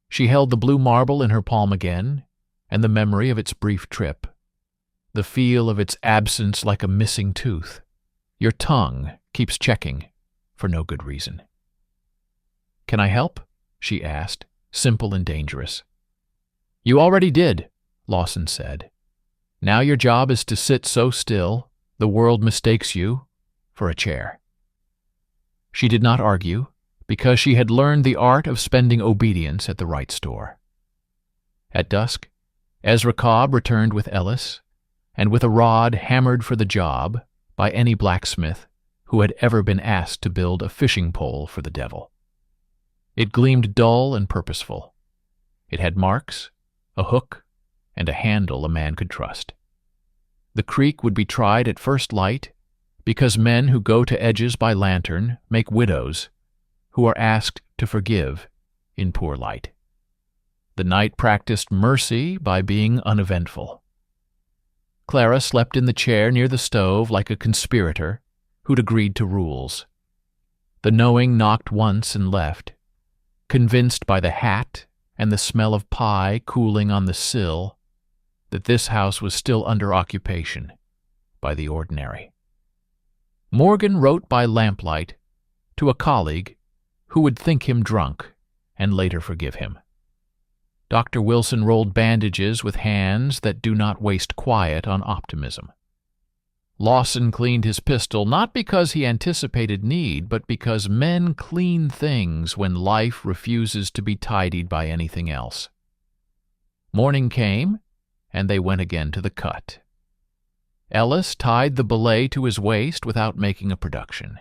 She held the blue marble in her palm again, and the memory of its brief trip, the feel of its absence like a missing tooth. Your tongue keeps checking for no good reason. Can I help? She asked, simple and dangerous. You already did, Lawson said. "Now your job is to sit so still the world mistakes you for a chair." She did not argue, because she had learned the art of spending obedience at the right store. At dusk, Ezra Cobb returned with Ellis, and with a rod hammered for the job by any blacksmith who had ever been asked to build a fishing pole for the devil. It gleamed dull and purposeful. It had marks, a hook, and a handle a man could trust. The creek would be tried at first light, because men who go to edges by lantern make widows, who are asked to forgive in poor light. The night practiced mercy by being uneventful. Clara slept in the chair near the stove like a conspirator who'd agreed to rules. The knowing knocked once and left, convinced by the hat and the smell of pie cooling on the sill that this house was still under occupation by the ordinary. Morgan wrote by lamplight to a colleague who would think him drunk and later forgive him. Dr. Wilson rolled bandages with hands that do not waste quiet on optimism. Lawson cleaned his pistol not because he anticipated need, but because men clean things when life refuses to be tidied by anything else. Morning came, and they went again to the cut. Ellis tied the belay to his waist without making a production.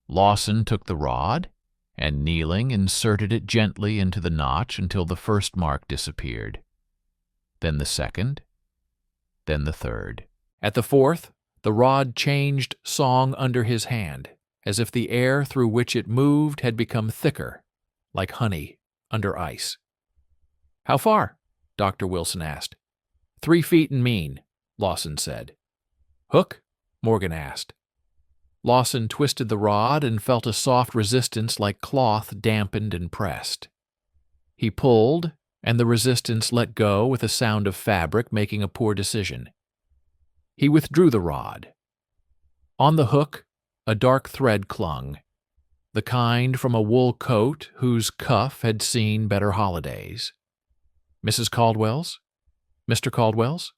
Lawson took the rod, and kneeling, inserted it gently into the notch until the first mark disappeared. Then the second, then the third. At the fourth, the rod changed song under his hand, as if the air through which it moved had become thicker, like honey under ice. "How far?" Dr. Wilson asked. 3 feet and mean," Lawson said. "Hook?" Morgan asked. Lawson twisted the rod and felt a soft resistance like cloth dampened and pressed. He pulled, and the resistance let go with a sound of fabric making a poor decision. He withdrew the rod. On the hook, a dark thread clung, the kind from a wool coat whose cuff had seen better holidays. "Mrs. Caldwell's? Mr. Caldwell's?"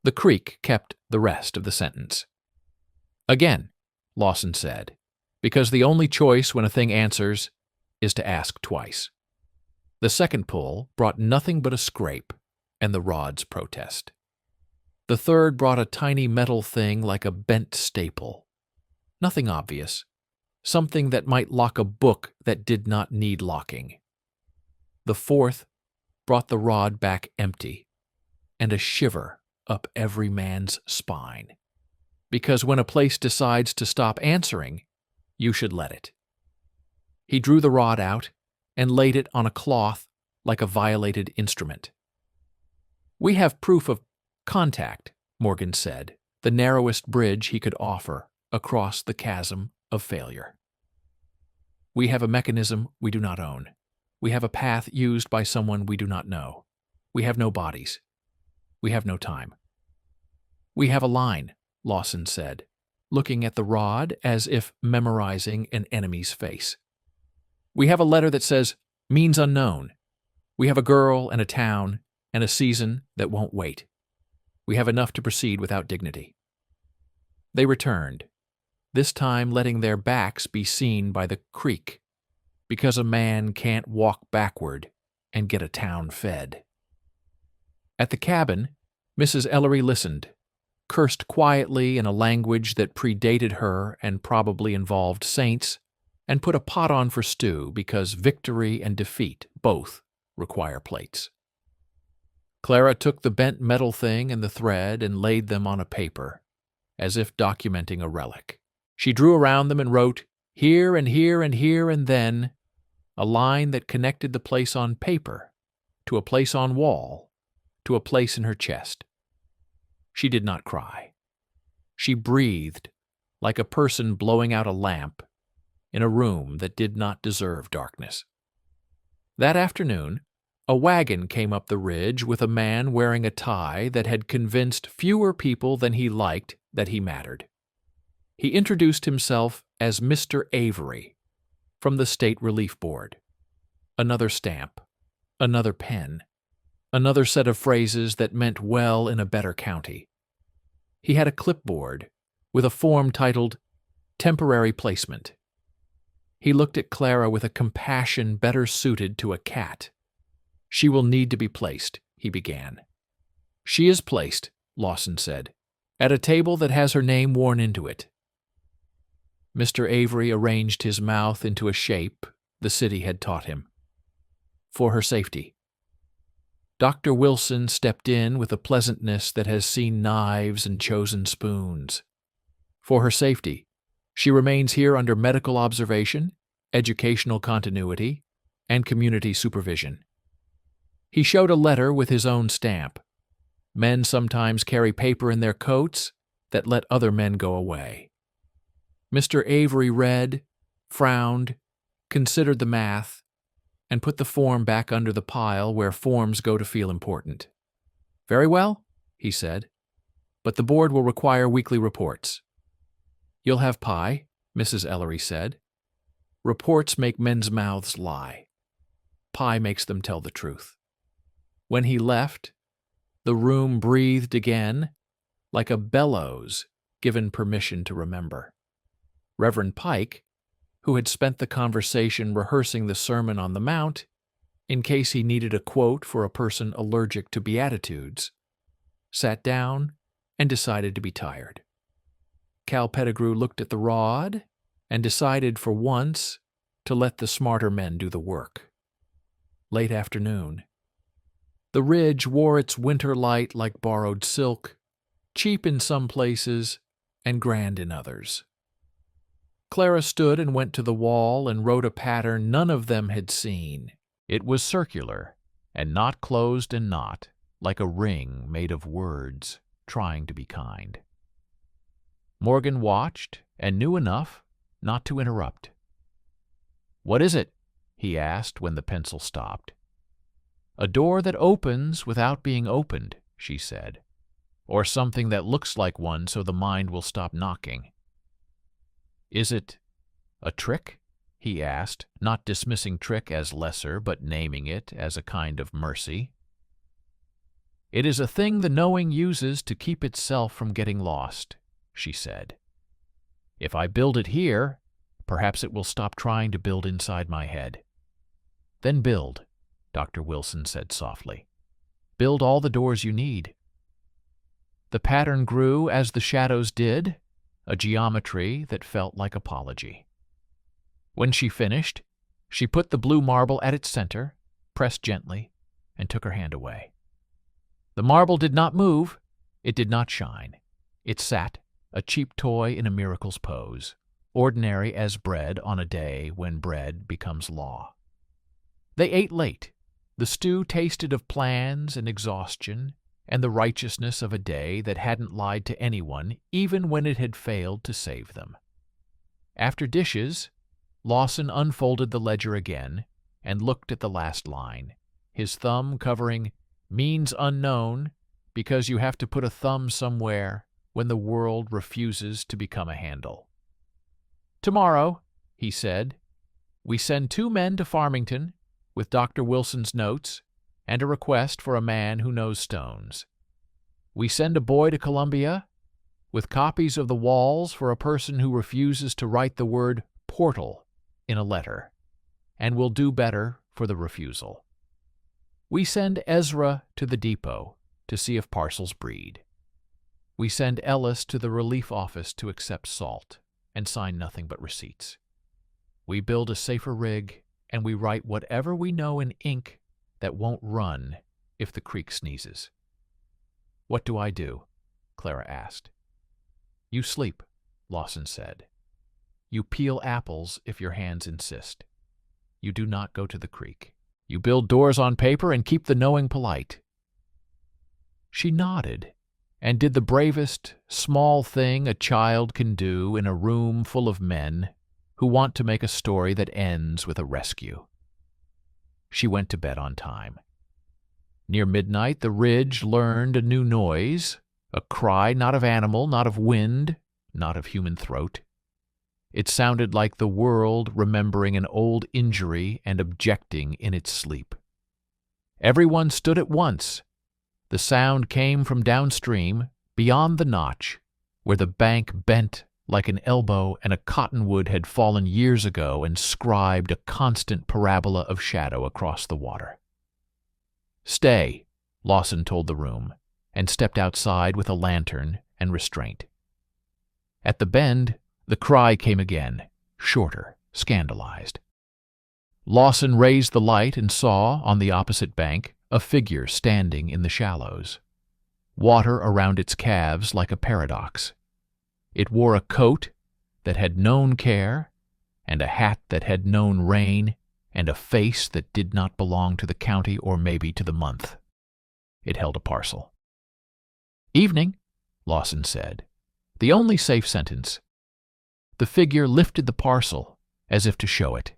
The creak kept the rest of the sentence. "Again," Lawson said, because the only choice when a thing answers is to ask twice. The second pull brought nothing but a scrape and the rod's protest. The third brought a tiny metal thing like a bent staple. Nothing obvious. Something that might lock a book that did not need locking. The fourth brought the rod back empty, and a shiver up every man's spine. Because when a place decides to stop answering, you should let it. He drew the rod out and laid it on a cloth like a violated instrument. "We have proof of contact," Morgan said, the narrowest bridge he could offer across the chasm of failure. "We have a mechanism we do not own. We have a path used by someone we do not know. We have no bodies. We have no time." "We have a line," Lawson said, looking at the rod as if memorizing an enemy's face. "We have a letter that says, 'Means unknown.' We have a girl and a town and a season that won't wait. We have enough to proceed without dignity." They returned, this time letting their backs be seen by the creek, because a man can't walk backward and get a town fed. At the cabin, Mrs. Ellery listened, cursed quietly in a language that predated her and probably involved saints, and put a pot on for stew because victory and defeat both require plates. Clara took the bent metal thing and the thread and laid them on a paper, as if documenting a relic. She drew around them and wrote, "Here and here and here and then," a line that connected the place on paper to a place on wall to a place in her chest. She did not cry. She breathed like a person blowing out a lamp in a room that did not deserve darkness. That afternoon, a wagon came up the ridge with a man wearing a tie that had convinced fewer people than he liked that he mattered. He introduced himself as Mr. Avery from the State Relief Board. Another stamp, another pen, Another set of phrases that meant well in a better county. He had a clipboard with a form titled Temporary Placement. He looked at Clara with a compassion better suited to a cat. "She will need to be placed," he began. "She is placed," Lawson said, "at a table that has her name worn into it." Mr. Avery arranged his mouth into a shape the city had taught him. "For her safety." Dr. Wilson stepped in with a pleasantness that has seen knives and chosen spoons. "For her safety. She remains here under medical observation, educational continuity, and community supervision." He showed a letter with his own stamp. Men sometimes carry paper in their coats that let other men go away. Mr. Avery read, frowned, considered the math, and put the form back under the pile where forms go to feel important. "Very well," he said, "but the board will require weekly reports." "You'll have pie," Mrs. Ellery said. "Reports make men's mouths lie. Pie makes them tell the truth." When he left, the room breathed again, like a bellows given permission to remember. Reverend Pike, who had spent the conversation rehearsing the Sermon on the Mount, in case he needed a quote for a person allergic to Beatitudes, sat down and decided to be tired. Cal Pettigrew looked at the rod and decided for once to let the smarter men do the work. Late afternoon. The ridge wore its winter light like borrowed silk, cheap in some places and grand in others. Clara stood and went to the wall and wrote a pattern none of them had seen. It was circular, and not closed and not, like a ring made of words, trying to be kind. Morgan watched and knew enough not to interrupt. "What is it?" he asked when the pencil stopped. "A door that opens without being opened," she said, "or something that looks like one so the mind will stop knocking." "Is it a trick?" he asked, not dismissing trick as lesser, but naming it as a kind of mercy. "It is a thing the knowing uses to keep itself from getting lost," she said. "If I build it here, perhaps it will stop trying to build inside my head." "Then build," Dr. Wilson said softly. "Build all the doors you need." The pattern grew as the shadows did, a geometry that felt like apology. When she finished, she put the blue marble at its center, pressed gently, and took her hand away. The marble did not move, it did not shine. It sat, a cheap toy in a miracle's pose, ordinary as bread on a day when bread becomes law. They ate late. The stew tasted of plans and exhaustion and the righteousness of a day that hadn't lied to anyone even when it had failed to save them. After dishes, Lawson unfolded the ledger again and looked at the last line, his thumb covering "means unknown" because you have to put a thumb somewhere when the world refuses to become a handle. "Tomorrow," he said, "we send 2 men to Farmington with Dr. Wilson's notes and a request for a man who knows stones. We send a boy to Columbia with copies of the walls for a person who refuses to write the word portal in a letter, and will do better for the refusal. We send Ezra to the depot to see if parcels breed. We send Ellis to the relief office to accept salt and sign nothing but receipts. We build a safer rig, and we write whatever we know in ink that won't run if the creek sneezes." "What do I do?" Clara asked. "You sleep," Lawson said. "You peel apples if your hands insist. You do not go to the creek. You build doors on paper and keep the knowing polite." She nodded and did the bravest, small thing a child can do in a room full of men who want to make a story that ends with a rescue. She went to bed on time. Near midnight, the ridge learned a new noise, a cry not of animal, not of wind, not of human throat. It sounded like the world remembering an old injury and objecting in its sleep. Everyone stood at once. The sound came from downstream, beyond the notch, where the bank bent like an elbow and a cottonwood had fallen years ago and scribed a constant parabola of shadow across the water. "Stay," Lawson told the room, and stepped outside with a lantern and restraint. At the bend, the cry came again, shorter, scandalized. Lawson raised the light and saw, on the opposite bank, a figure standing in the shallows. Water around its calves like a paradox. It wore a coat that had known care, and a hat that had known rain, and a face that did not belong to the county or maybe to the month. It held a parcel. "Evening," Lawson said, the only safe sentence. The figure lifted the parcel, as if to show it,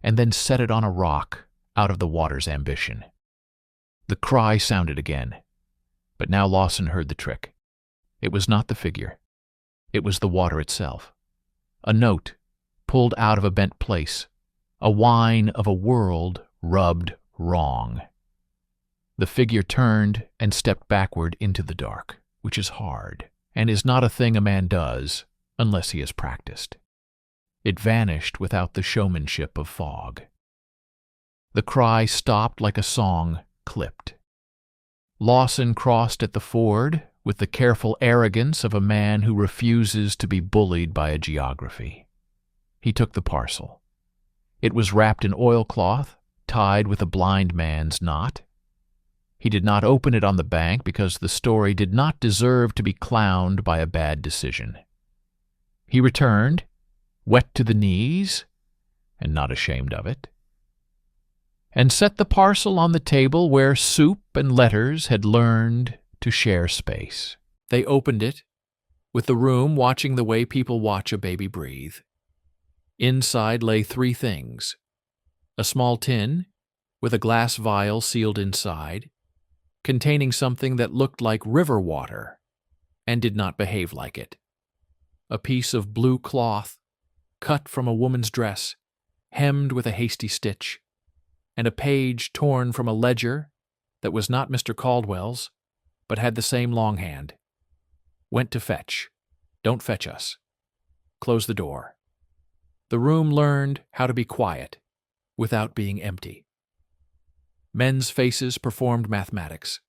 and then set it on a rock out of the water's ambition. The cry sounded again, but now Lawson heard the trick. It was not the figure. It was the water itself. A note, pulled out of a bent place, a whine of a world rubbed wrong. The figure turned and stepped backward into the dark, which is hard, and is not a thing a man does unless he is practiced. It vanished without the showmanship of fog. The cry stopped like a song clipped. Lawson crossed at the ford with the careful arrogance of a man who refuses to be bullied by a geography. He took the parcel. It was wrapped in oilcloth, tied with a blind man's knot. He did not open it on the bank because the story did not deserve to be clowned by a bad decision. He returned, wet to the knees, and not ashamed of it, and set the parcel on the table where soup and letters had learned to share space. They opened it, with the room watching the way people watch a baby breathe. Inside lay 3 things: a small tin, with a glass vial sealed inside, containing something that looked like river water, and did not behave like it; a piece of blue cloth, cut from a woman's dress, hemmed with a hasty stitch, and a page torn from a ledger that was not Mr. Caldwell's, but had the same longhand. "Went to fetch. Don't fetch us. Close the door." The room learned how to be quiet, without being empty. Men's faces performed mathematics,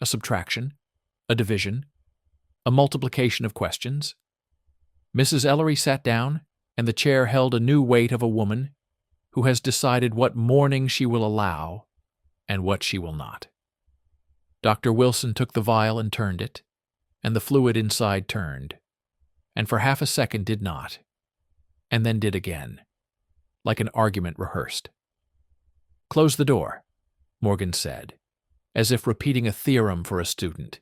a subtraction, a division, a multiplication of questions. Mrs. Ellery sat down, and the chair held a new weight of a woman who has decided what mourning she will allow and what she will not. Dr. Wilson took the vial and turned it, and the fluid inside turned, and for half a second did not, and then did again, like an argument rehearsed. "Close the door," Morgan said, as if repeating a theorem for a student.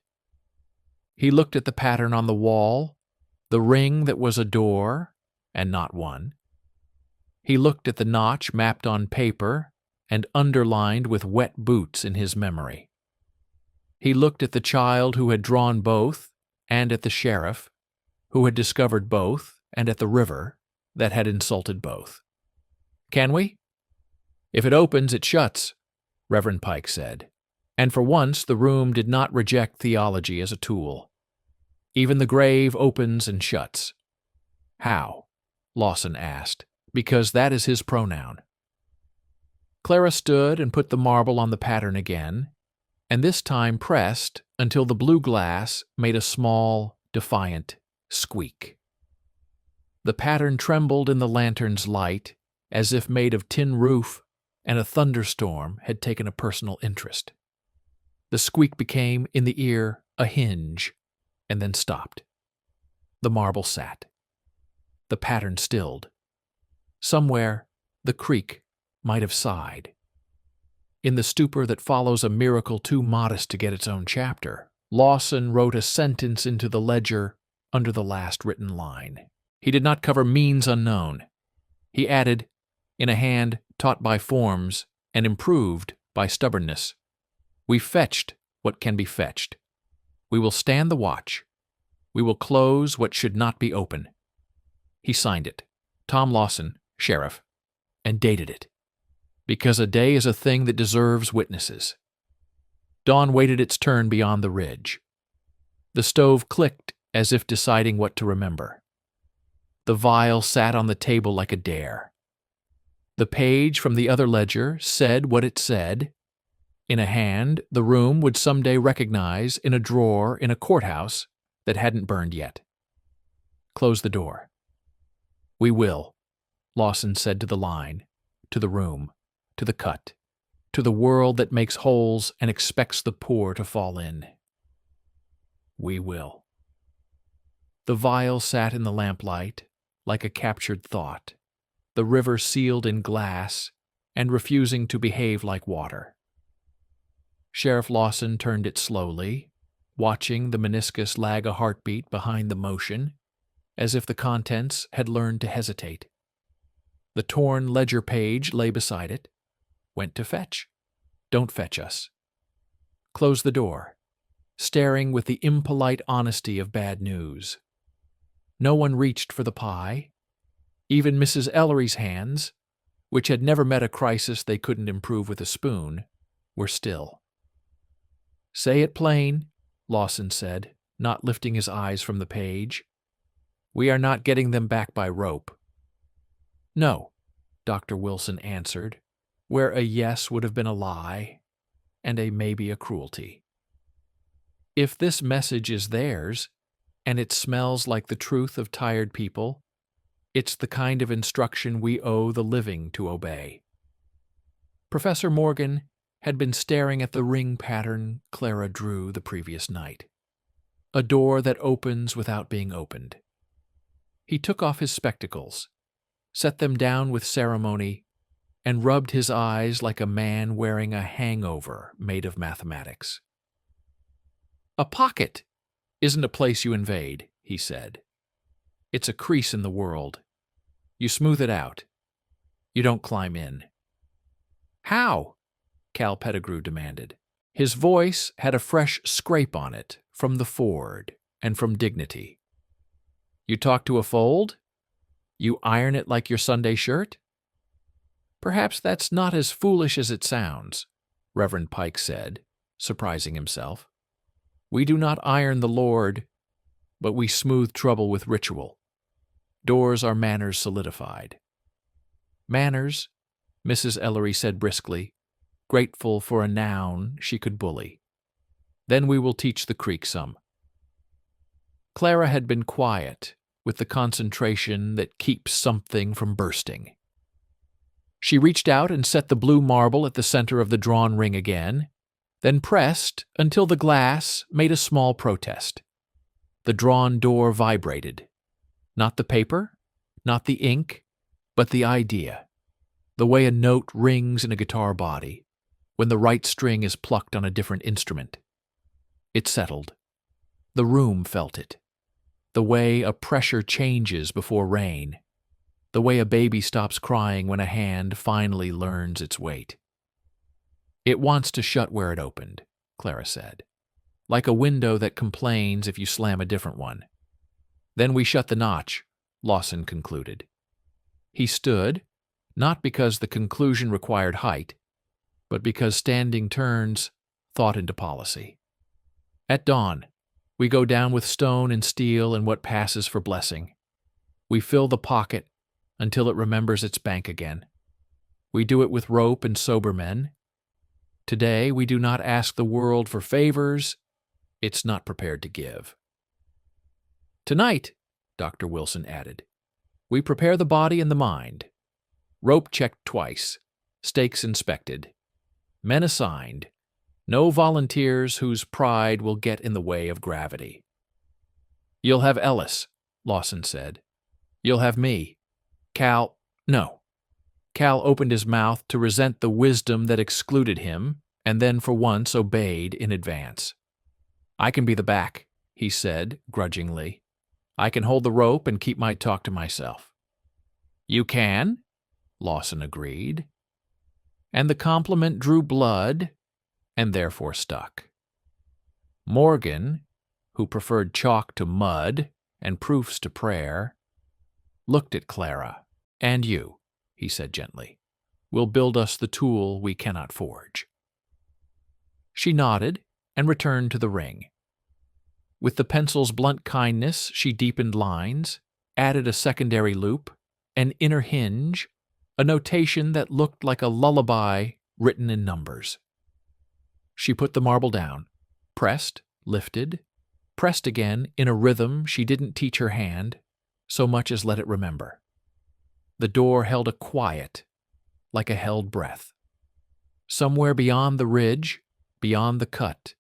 He looked at the pattern on the wall, the ring that was a door, and not one. He looked at the notch mapped on paper and underlined with wet boots in his memory. He looked at the child who had drawn both, and at the sheriff, who had discovered both, and at the river that had insulted both. "Can we?" "If it opens, it shuts," Reverend Pike said, and for once the room did not reject theology as a tool. Even the grave opens and shuts. "How?" Lawson asked, because that is his pronoun. Clara stood and put the marble on the pattern again, and this time pressed until the blue glass made a small, defiant squeak. The pattern trembled in the lantern's light as if made of tin roof, and a thunderstorm had taken a personal interest. The squeak became, in the ear, a hinge, and then stopped. The marble sat. The pattern stilled. Somewhere, the creek might have sighed. In the stupor that follows a miracle too modest to get its own chapter, Lawson wrote a sentence into the ledger under the last written line. He did not cover means unknown. He added, in a hand taught by forms and improved by stubbornness, "We fetched what can be fetched. We will stand the watch. We will close what should not be open." He signed it, Tom Lawson, Sheriff, and dated it, because a day is a thing that deserves witnesses. Dawn waited its turn beyond the ridge. The stove clicked as if deciding what to remember. The vial sat on the table like a dare. The page from the other ledger said what it said. In a hand the room would someday recognize in a drawer in a courthouse that hadn't burned yet. Close the door. We will, Lawson said to the line, to the room, to the cut, to the world that makes holes and expects the poor to fall in. We will. The vial sat in the lamplight like a captured thought, the river sealed in glass and refusing to behave like water. Sheriff Lawson turned it slowly, watching the meniscus lag a heartbeat behind the motion, as if the contents had learned to hesitate. The torn ledger page lay beside it. Went to fetch. Don't fetch us. Close the door, staring with the impolite honesty of bad news. No one reached for the pie. Even Mrs. Ellery's hands, which had never met a crisis they couldn't improve with a spoon, were still. Say it plain, Lawson said, not lifting his eyes from the page. We are not getting them back by rope. No, Dr. Wilson answered, where a yes would have been a lie, and a maybe a cruelty. If this message is theirs, and it smells like the truth of tired people, it's the kind of instruction we owe the living to obey. Professor Morgan had been staring at the ring pattern Clara drew the previous night, a door that opens without being opened. He took off his spectacles, set them down with ceremony, and rubbed his eyes like a man wearing a hangover made of mathematics. A pocket isn't a place you invade, he said. It's a crease in the world. You smooth it out. You don't climb in. How? Cal Pettigrew demanded. His voice had a fresh scrape on it from the Ford and from dignity. You talk to a fold? You iron it like your Sunday shirt? Perhaps that's not as foolish as it sounds, Reverend Pike said, surprising himself. We do not iron the Lord, but we smooth trouble with ritual. Doors are manners solidified. Manners, Mrs. Ellery said briskly, grateful for a noun she could bully. Then we will teach the creek some. Clara had been quiet, with the concentration that keeps something from bursting. She reached out and set the blue marble at the center of the drawn ring again, then pressed until the glass made a small protest. The drawn door vibrated. Not the paper, not the ink, but the idea, the way a note rings in a guitar body when the right string is plucked on a different instrument. It settled. The room felt it. The way a pressure changes before rain. The way a baby stops crying when a hand finally learns its weight. It wants to shut where it opened, Clara said, like a window that complains if you slam a different one. Then we shut the notch, Lawson concluded. He stood, not because the conclusion required height, but because standing turns thought into policy. At dawn, we go down with stone and steel and what passes for blessing. We fill the pocket until it remembers its bank again. We do it with rope and sober men. Today we do not ask the world for favors it's not prepared to give. Tonight, Dr. Wilson added, we prepare the body and the mind. Rope checked twice, stakes inspected, men assigned, no volunteers whose pride will get in the way of gravity. You'll have Ellis, Lawson said. You'll have me. Cal opened his mouth to resent the wisdom that excluded him, and then for once obeyed in advance. I can be the back, he said grudgingly. I can hold the rope and keep my talk to myself. You can, Lawson agreed. And the compliment drew blood, and therefore stuck. Morgan, who preferred chalk to mud and proofs to prayer, looked at Clara. And you, he said gently, will build us the tool we cannot forge. She nodded and returned to the ring. With the pencil's blunt kindness, she deepened lines, added a secondary loop, an inner hinge, a notation that looked like a lullaby written in numbers. She put the marble down, pressed, lifted, pressed again in a rhythm she didn't teach her hand, so much as let it remember. The door held a quiet, like a held breath. Somewhere beyond the ridge, beyond the cut,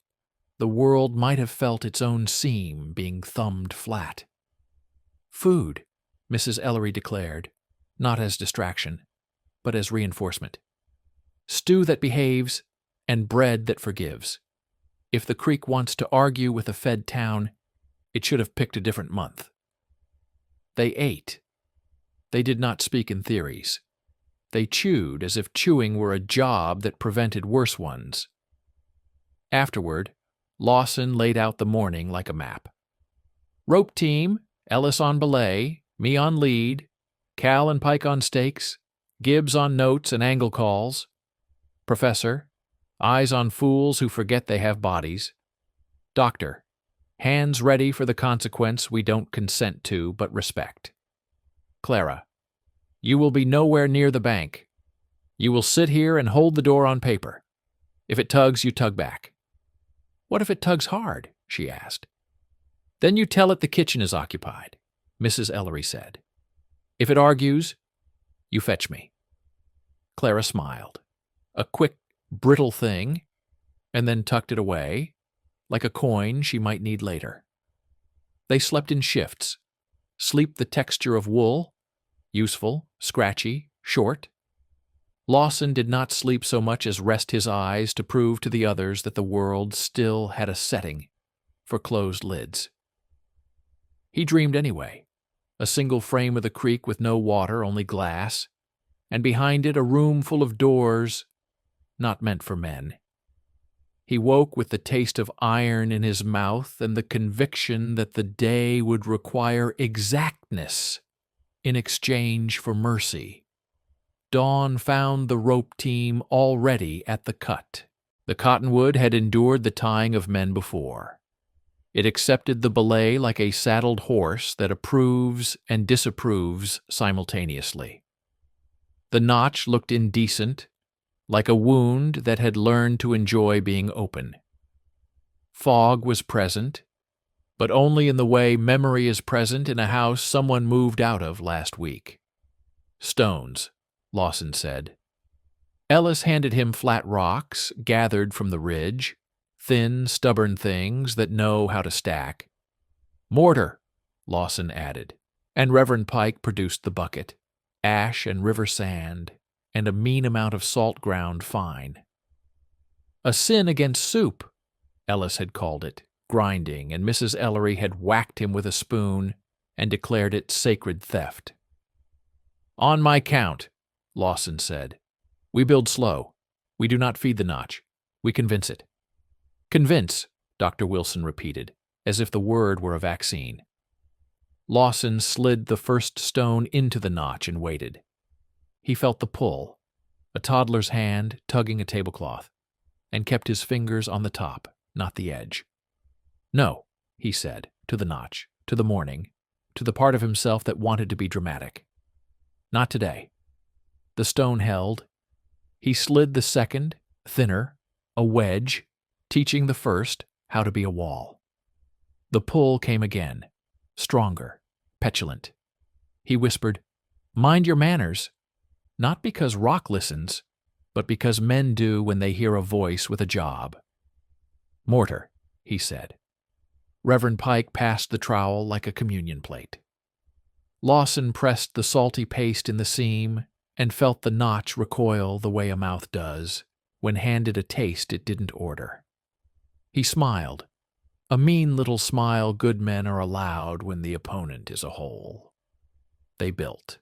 the world might have felt its own seam being thumbed flat. Food, Mrs. Ellery declared, not as distraction, but as reinforcement. Stew that behaves and bread that forgives. If the creek wants to argue with a fed town, it should have picked a different month. They ate. They did not speak in theories. They chewed as if chewing were a job that prevented worse ones. Afterward, Lawson laid out the morning like a map. Rope team, Ellis on belay, me on lead, Cal and Pike on stakes, Gibbs on notes and angle calls. Professor, eyes on fools who forget they have bodies. Doctor, hands ready for the consequence we don't consent to but respect. Clara, you will be nowhere near the bank. You will sit here and hold the door on paper. If it tugs, you tug back. What if it tugs hard? She asked. Then you tell it the kitchen is occupied, Mrs. Ellery said. If it argues, you fetch me. Clara smiled. A quick, brittle thing, and then tucked it away, like a coin she might need later. They slept in shifts. Sleep the texture of wool, useful, scratchy, short. Lawson did not sleep so much as rest his eyes to prove to the others that the world still had a setting for closed lids. He dreamed anyway, a single frame of the creek with no water, only glass, and behind it a room full of doors not meant for men. He woke with the taste of iron in his mouth and the conviction that the day would require exactness in exchange for mercy. Dawn found the rope team already at the cut. The cottonwood had endured the tying of men before. It accepted the belay like a saddled horse that approves and disapproves simultaneously. The notch looked indecent, like a wound that had learned to enjoy being open. Fog was present, but only in the way memory is present in a house someone moved out of last week. Stones, Lawson said. Ellis handed him flat rocks gathered from the ridge, thin, stubborn things that know how to stack. Mortar, Lawson added, and Reverend Pike produced the bucket, ash and river sand, and a mean amount of salt ground fine. A sin against soup, Ellis had called it, grinding, and Mrs. Ellery had whacked him with a spoon and declared it sacred theft. On my count, Lawson said. We build slow. We do not feed the notch. We convince it. Convince, Dr. Wilson repeated, as if the word were a vaccine. Lawson slid the first stone into the notch and waited. He felt the pull, a toddler's hand tugging a tablecloth, and kept his fingers on the top, not the edge. No, he said, to the notch, to the morning, to the part of himself that wanted to be dramatic. Not today. The stone held. He slid the second, thinner, a wedge, teaching the first how to be a wall. The pull came again, stronger, petulant. He whispered, "Mind your manners," not because rock listens, but because men do when they hear a voice with a job. Mortar, he said. Reverend Pike passed the trowel like a communion plate. Lawson pressed the salty paste in the seam and felt the notch recoil the way a mouth does when handed a taste it didn't order. He smiled, a mean little smile good men are allowed when the opponent is a whole. They built.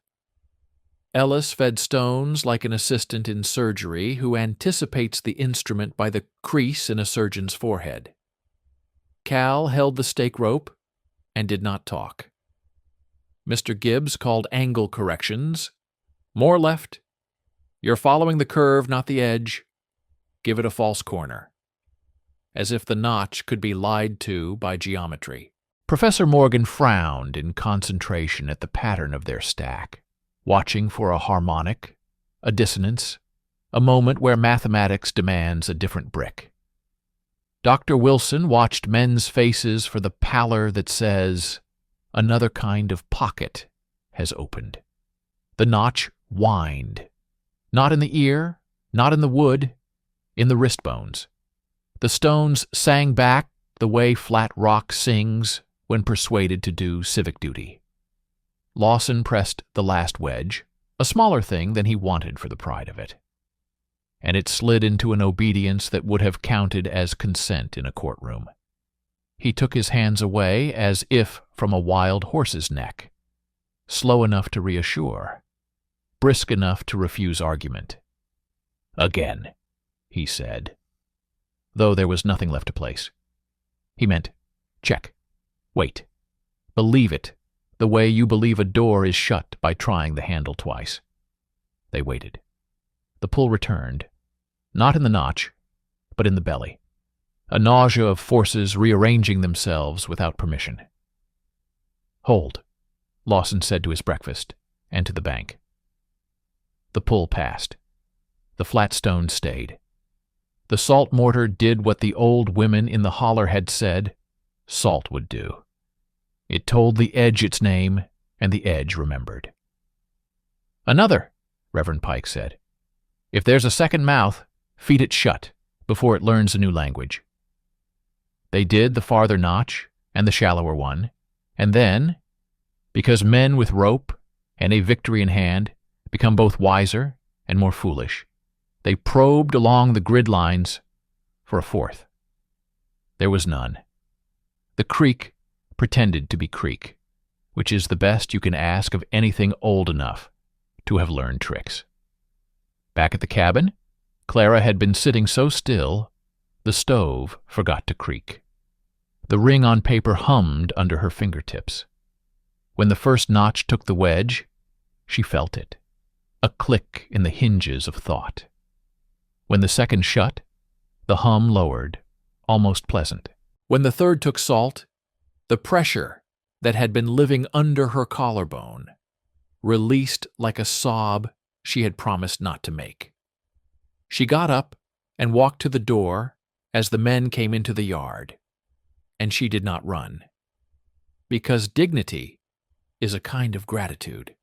Ellis fed stones like an assistant in surgery who anticipates the instrument by the crease in a surgeon's forehead. Cal held the stake rope and did not talk. Mr. Gibbs called angle corrections. More left. You're following the curve, not the edge. Give it a false corner. as if the notch could be lied to by geometry. Professor Morgan frowned in concentration at the pattern of their stack, watching for a harmonic, a dissonance, a moment where mathematics demands a different brick. Dr. Wilson watched men's faces for the pallor that says, another kind of pocket has opened. The notch whined, not in the ear, not in the wood, in the wrist bones. The stones sang back the way flat rock sings when persuaded to do civic duty. Lawson pressed the last wedge, a smaller thing than he wanted for the pride of it, and it slid into an obedience that would have counted as consent in a courtroom. He took his hands away as if from a wild horse's neck, slow enough to reassure, brisk enough to refuse argument. Again, he said, though there was nothing left to place. He meant, check, wait, believe it, the way you believe a door is shut by trying the handle twice. They waited. The pull returned, not in the notch, but in the belly, a nausea of forces rearranging themselves without permission. Hold, Lawson said to his breakfast and to the bank. The pull passed. The flat stone stayed. The salt mortar did what the old women in the holler had said salt would do. It told the edge its name, and the edge remembered. Another, Reverend Pike said. If there's a second mouth, feed it shut before it learns a new language. They did the farther notch and the shallower one, and then, because men with rope and a victory in hand become both wiser and more foolish, they probed along the grid lines for a fourth. There was none. The creek pretended to be creek, which is the best you can ask of anything old enough to have learned tricks. Back at the cabin, Clara had been sitting so still, the stove forgot to creak. The ring on paper hummed under her fingertips. When the first notch took the wedge, she felt it, a click in the hinges of thought. When the second shut, the hum lowered, almost pleasant. When the third took salt, the pressure that had been living under her collarbone released like a sob she had promised not to make. She got up and walked to the door as the men came into the yard, and she did not run, because dignity is a kind of gratitude.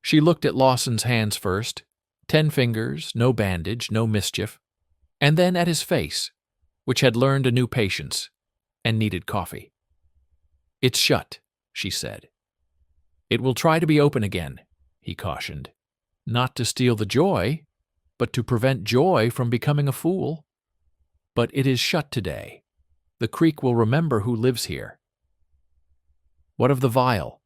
She looked at Lawson's hands first, 10 fingers, no bandage, no mischief, and then at his face, which had learned a new patience and needed coffee. It's shut, she said. It will try to be open again, he cautioned, not to steal the joy, but to prevent joy from becoming a fool. But it is shut today. The creek will remember who lives here. What of the vial?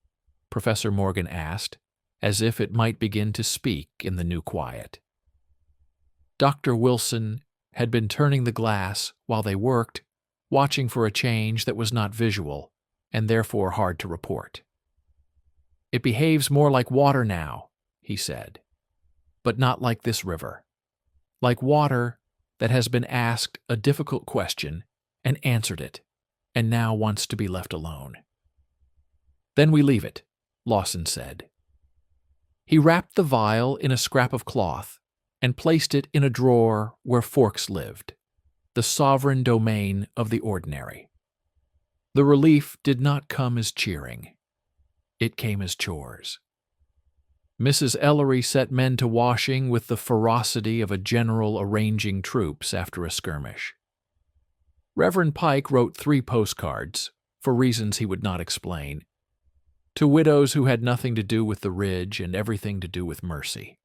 Professor Morgan asked, as if it might begin to speak in the new quiet. Dr. Wilson had been turning the glass while they worked, watching for a change that was not visual, and therefore hard to report. It behaves more like water now, he said, but not like this river. Like water that has been asked a difficult question and answered it, and now wants to be left alone. Then we leave it, Lawson said. He wrapped the vial in a scrap of cloth and placed it in a drawer where forks lived, the sovereign domain of the ordinary. The relief did not come as cheering. It came as chores. Mrs. Ellery set men to washing with the ferocity of a general arranging troops after a skirmish. Reverend Pike wrote 3 postcards, for reasons he would not explain, to widows who had nothing to do with the ridge and everything to do with mercy.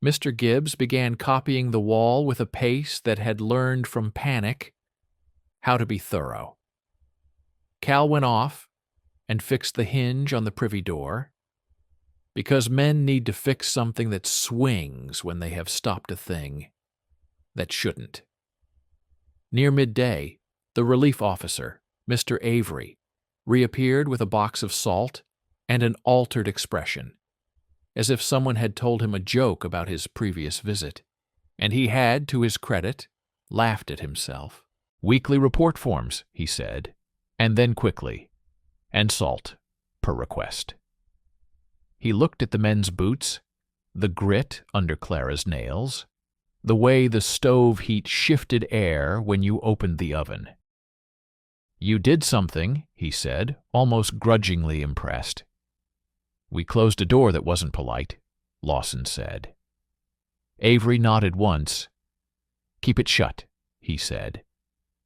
Mr. Gibbs began copying the wall with a pace that had learned from panic how to be thorough. Cal went off and fixed the hinge on the privy door, because men need to fix something that swings when they have stopped a thing that shouldn't. Near midday, the relief officer, Mr. Avery, reappeared with a box of salt and an altered expression, as if someone had told him a joke about his previous visit, and he had, to his credit, laughed at himself. "Weekly report forms," he said, and then quickly, "and salt, per request." He looked at the men's boots, the grit under Clara's nails, the way the stove heat shifted air when you opened the oven. "You did something," he said, almost grudgingly impressed. "We closed a door that wasn't polite," Lawson said. Avery nodded once. "Keep it shut," he said,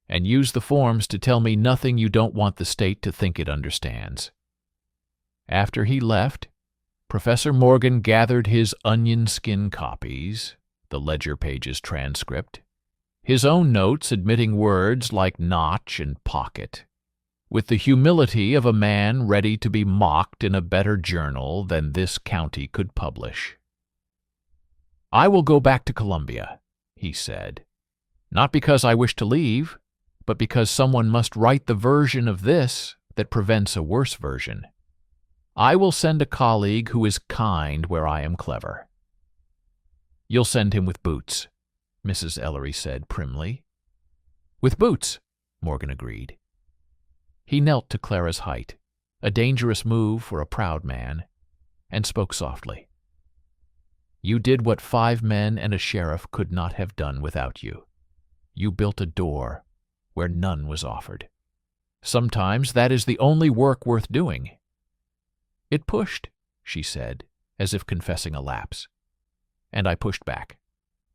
"and use the forms to tell me nothing you don't want the state to think it understands." After he left, Professor Morgan gathered his onion skin copies, the ledger pages transcript, his own notes admitting words like notch and pocket, with the humility of a man ready to be mocked in a better journal than this county could publish. "I will go back to Columbia," he said, "not because I wish to leave, but because someone must write the version of this that prevents a worse version. I will send a colleague who is kind where I am clever." "You'll send him with boots," Mrs. Ellery said primly. "With boots," Morgan agreed. He knelt to Clara's height, a dangerous move for a proud man, and spoke softly. "You did what 5 men and a sheriff could not have done without you. You built a door where none was offered. Sometimes that is the only work worth doing." "It pushed," she said, as if confessing a lapse. "And I pushed back."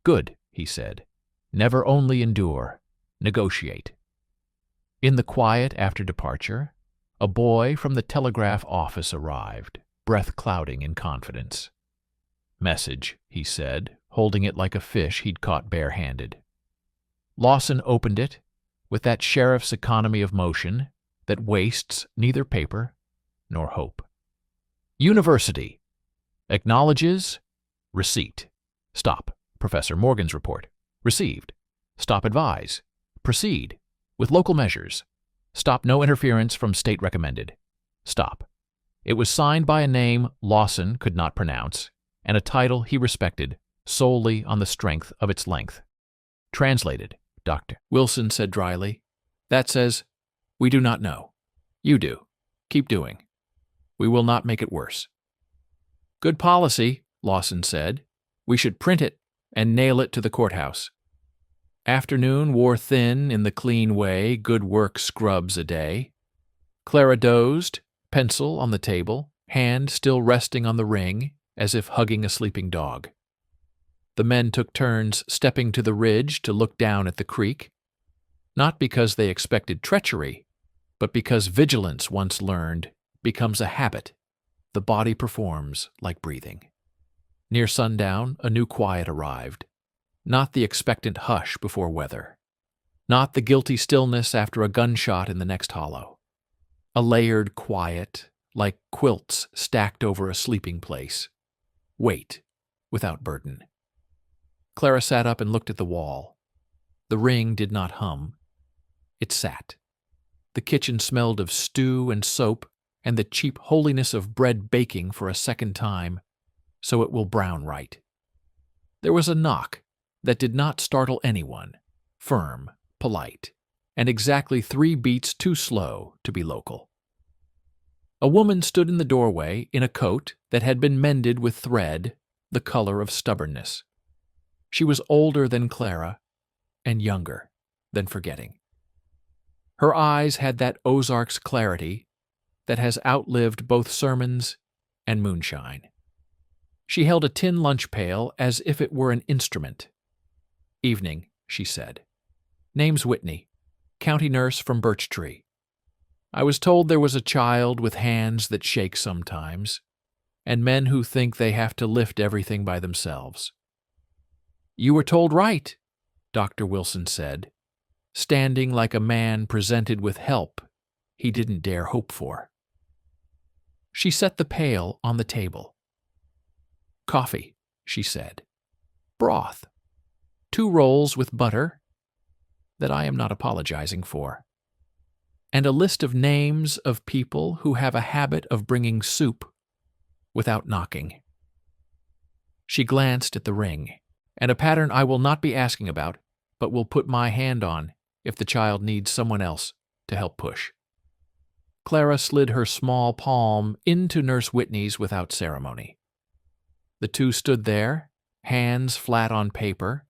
"Good," he said. "Never only endure. Negotiate." In the quiet after departure, a boy from the telegraph office arrived, breath clouding in confidence. "Message," he said, holding it like a fish he'd caught bare-handed. Lawson opened it with that sheriff's economy of motion that wastes neither paper nor hope. "University. Acknowledges. Receipt. Stop. Professor Morgan's report. Received. Stop advise. Proceed. With local measures. Stop no interference from state recommended. Stop. It was signed by a name Lawson could not pronounce, and a title he respected solely on the strength of its length. Translated, Dr. Wilson said dryly. "That says, we do not know. You do. Keep doing. We will not make it worse." "Good policy," Lawson said. "We should print it and nail it to the courthouse." Afternoon wore thin in the clean way good work scrubs a day. Clara dozed, pencil on the table, hand still resting on the ring, as if hugging a sleeping dog. The men took turns stepping to the ridge to look down at the creek, not because they expected treachery, but because vigilance once learned becomes a habit the body performs like breathing. Near sundown, a new quiet arrived. Not the expectant hush before weather. Not the guilty stillness after a gunshot in the next hollow. A layered quiet, like quilts stacked over a sleeping place. Weight, without burden. Clara sat up and looked at the wall. The ring did not hum. It sat. The kitchen smelled of stew and soap and the cheap holiness of bread baking for a second time, so it will brown right. There was a knock that did not startle anyone, firm, polite, and exactly 3 beats too slow to be local. A woman stood in the doorway in a coat that had been mended with thread, the color of stubbornness. She was older than Clara and younger than forgetting. Her eyes had that Ozarks clarity that has outlived both sermons and moonshine. She held a tin lunch pail as if it were an instrument. "Evening," she said. "Name's Whitney, county nurse from Birch Tree. I was told there was a child with hands that shake sometimes, and men who think they have to lift everything by themselves." "You were told right," Dr. Wilson said, standing like a man presented with help he didn't dare hope for. She set the pail on the table. "Coffee," she said. "Broth. 2 rolls with butter, that I am not apologizing for. And a list of names of people who have a habit of bringing soup without knocking." She glanced at the ring, and a pattern I will not be asking about, but will put my hand on if the child needs someone else to help push. Clara slid her small palm into Nurse Whitney's without ceremony. The two stood there, hands flat on paper,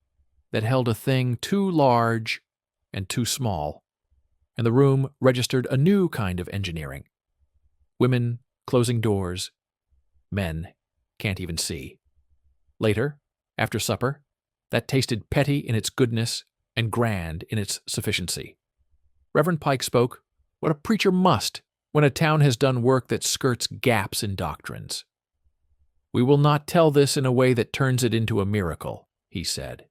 that held a thing too large and too small, and the room registered a new kind of engineering. Women closing doors, men can't even see. Later, after supper, that tasted petty in its goodness and grand in its sufficiency. Reverend Pike spoke what a preacher must when a town has done work that skirts gaps in doctrines. "We will not tell this in a way that turns it into a miracle," he said.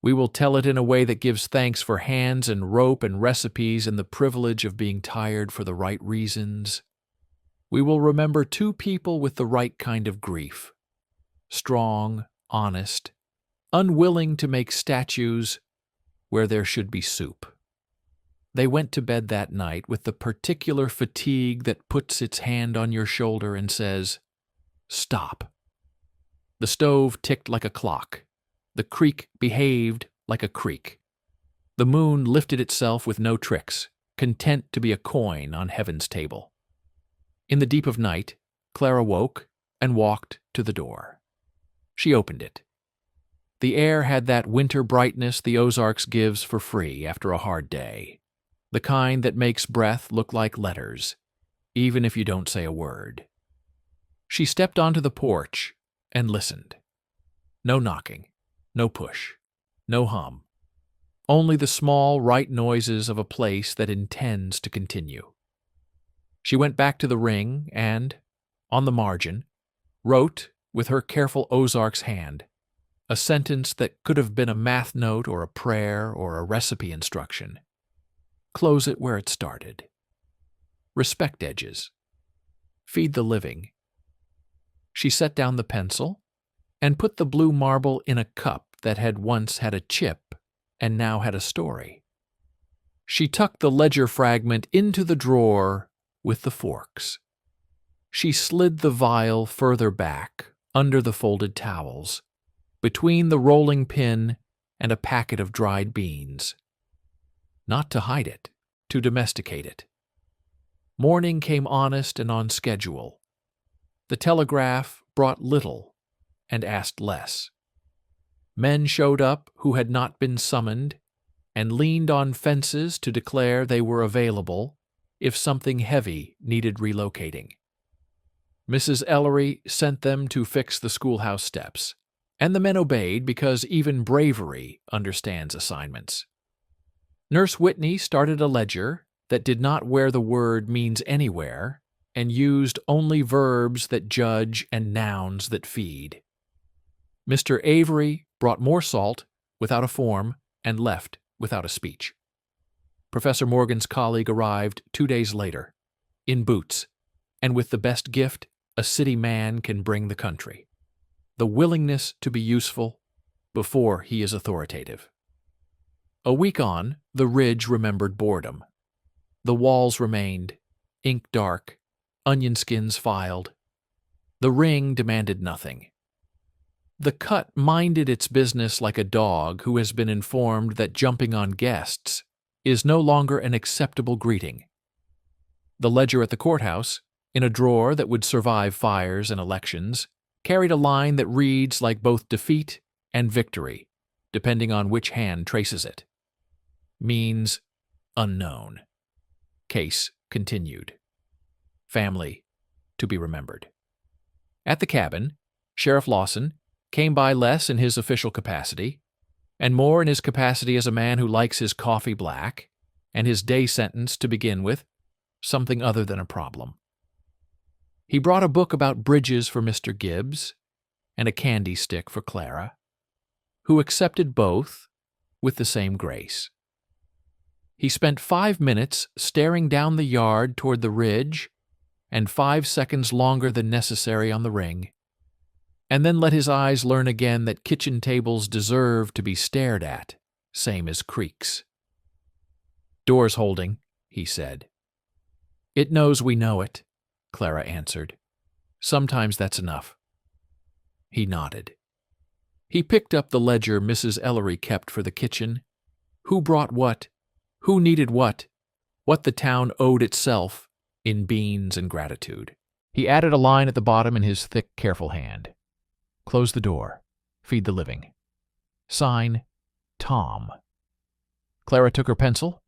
"We will tell it in a way that gives thanks for hands and rope and recipes and the privilege of being tired for the right reasons. We will remember two people with the right kind of grief. Strong, honest, unwilling to make statues where there should be soup." They went to bed that night with the particular fatigue that puts its hand on your shoulder and says, "Stop." The stove ticked like a clock. The creek behaved like a creek. The moon lifted itself with no tricks, content to be a coin on heaven's table. In the deep of night, Clara woke and walked to the door. She opened it. The air had that winter brightness the Ozarks gives for free after a hard day, the kind that makes breath look like letters, even if you don't say a word. She stepped onto the porch and listened. No knocking, no push, no hum. Only the small, right noises of a place that intends to continue. She went back to the ring and, on the margin, wrote, with her careful Ozark's hand, a sentence that could have been a math note or a prayer or a recipe instruction. Close it where it started. Respect edges. Feed the living. She set down the pencil and put the blue marble in a cup that had once had a chip and now had a story. She tucked the ledger fragment into the drawer with the forks. She slid the vial further back, under the folded towels, between the rolling pin and a packet of dried beans. Not to hide it, to domesticate it. Morning came honest and on schedule. The telegraph brought little and asked less. Men showed up who had not been summoned and leaned on fences to declare they were available if something heavy needed relocating. Mrs. Ellery sent them to fix the schoolhouse steps, and the men obeyed because even bravery understands assignments. Nurse Whitney started a ledger that did not where the word means anywhere and used only verbs that judge and nouns that feed. Mr. Avery brought more salt without a form and left without a speech. Professor Morgan's colleague arrived 2 days later, in boots, and with the best gift a city man can bring the country, the willingness to be useful before he is authoritative. A week on, the ridge remembered boredom. The walls remained, ink dark, onion skins filed. The ring demanded nothing. The cut minded its business like a dog who has been informed that jumping on guests is no longer an acceptable greeting. The ledger at the courthouse, in a drawer that would survive fires and elections, carried a line that reads like both defeat and victory, depending on which hand traces it. Means unknown. Case continued. Family to be remembered. At the cabin, Sheriff Lawson came by less in his official capacity, and more in his capacity as a man who likes his coffee black, and his day sentence to begin with, something other than a problem. He brought a book about bridges for Mr. Gibbs, and a candy stick for Clara, who accepted both with the same grace. He spent 5 minutes staring down the yard toward the ridge, and 5 seconds longer than necessary on the ring, and then let his eyes learn again that kitchen tables deserve to be stared at, same as creeks. "Door's holding," he said. "It knows we know it," Clara answered. "Sometimes that's enough." He nodded. He picked up the ledger Mrs. Ellery kept for the kitchen Who brought what? Who needed what? What the town owed itself in beans and gratitude. He added a line at the bottom in his thick, careful hand. Close the door. Feed the living. Sign, Tom. Clara took her pencil,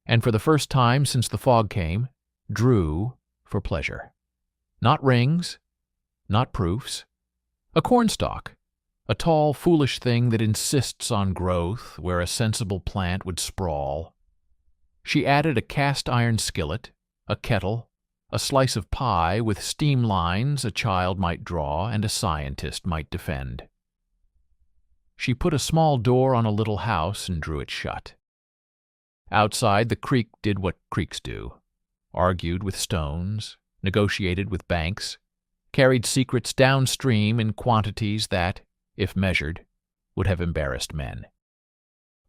and for the first time since the fog came, drew for pleasure. Not rings, not proofs. A cornstalk, a tall, foolish thing that insists on growth where a sensible plant would sprawl. She added a cast-iron skillet, a kettle, a slice of pie with steam lines a child might draw and a scientist might defend. She put a small door on a little house and drew it shut. Outside, the creek did what creeks do, argued with stones, negotiated with banks, carried secrets downstream in quantities that, if measured, would have embarrassed men.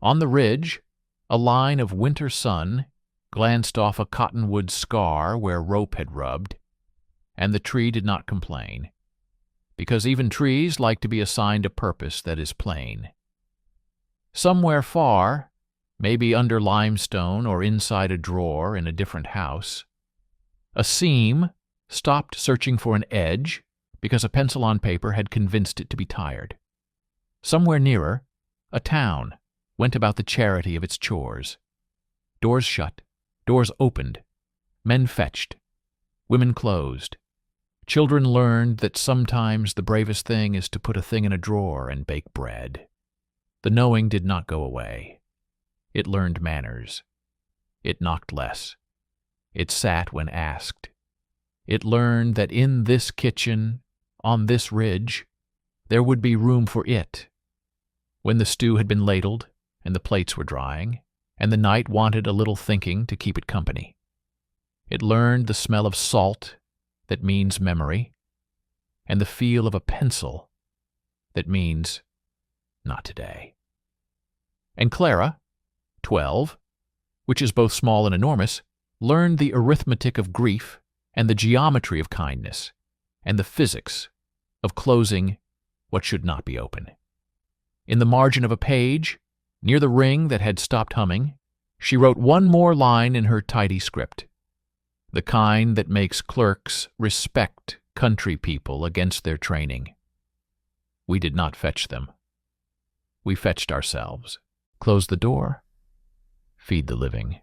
On the ridge, a line of winter sun glanced off a cottonwood scar where rope had rubbed, and the tree did not complain, because even trees like to be assigned a purpose that is plain. Somewhere far, maybe under limestone or inside a drawer in a different house, a seam stopped searching for an edge because a pencil on paper had convinced it to be tired. Somewhere nearer, a town went about the charity of its chores. Doors shut, doors opened, men fetched, women closed. Children learned that sometimes the bravest thing is to put a thing in a drawer and bake bread. The knowing did not go away. It learned manners. It knocked less. It sat when asked. It learned that in this kitchen, on this ridge, there would be room for it. When the stew had been ladled, and the plates were drying, and the night wanted a little thinking to keep it company. It learned the smell of salt that means memory, and the feel of a pencil that means not today. And Clara, 12, which is both small and enormous, learned the arithmetic of grief and the geometry of kindness and the physics of closing what should not be open. In the margin of a page, near the ring that had stopped humming, she wrote one more line in her tidy script, the kind that makes clerks respect country people against their training. We did not fetch them. We fetched ourselves. Close the door. Feed the living.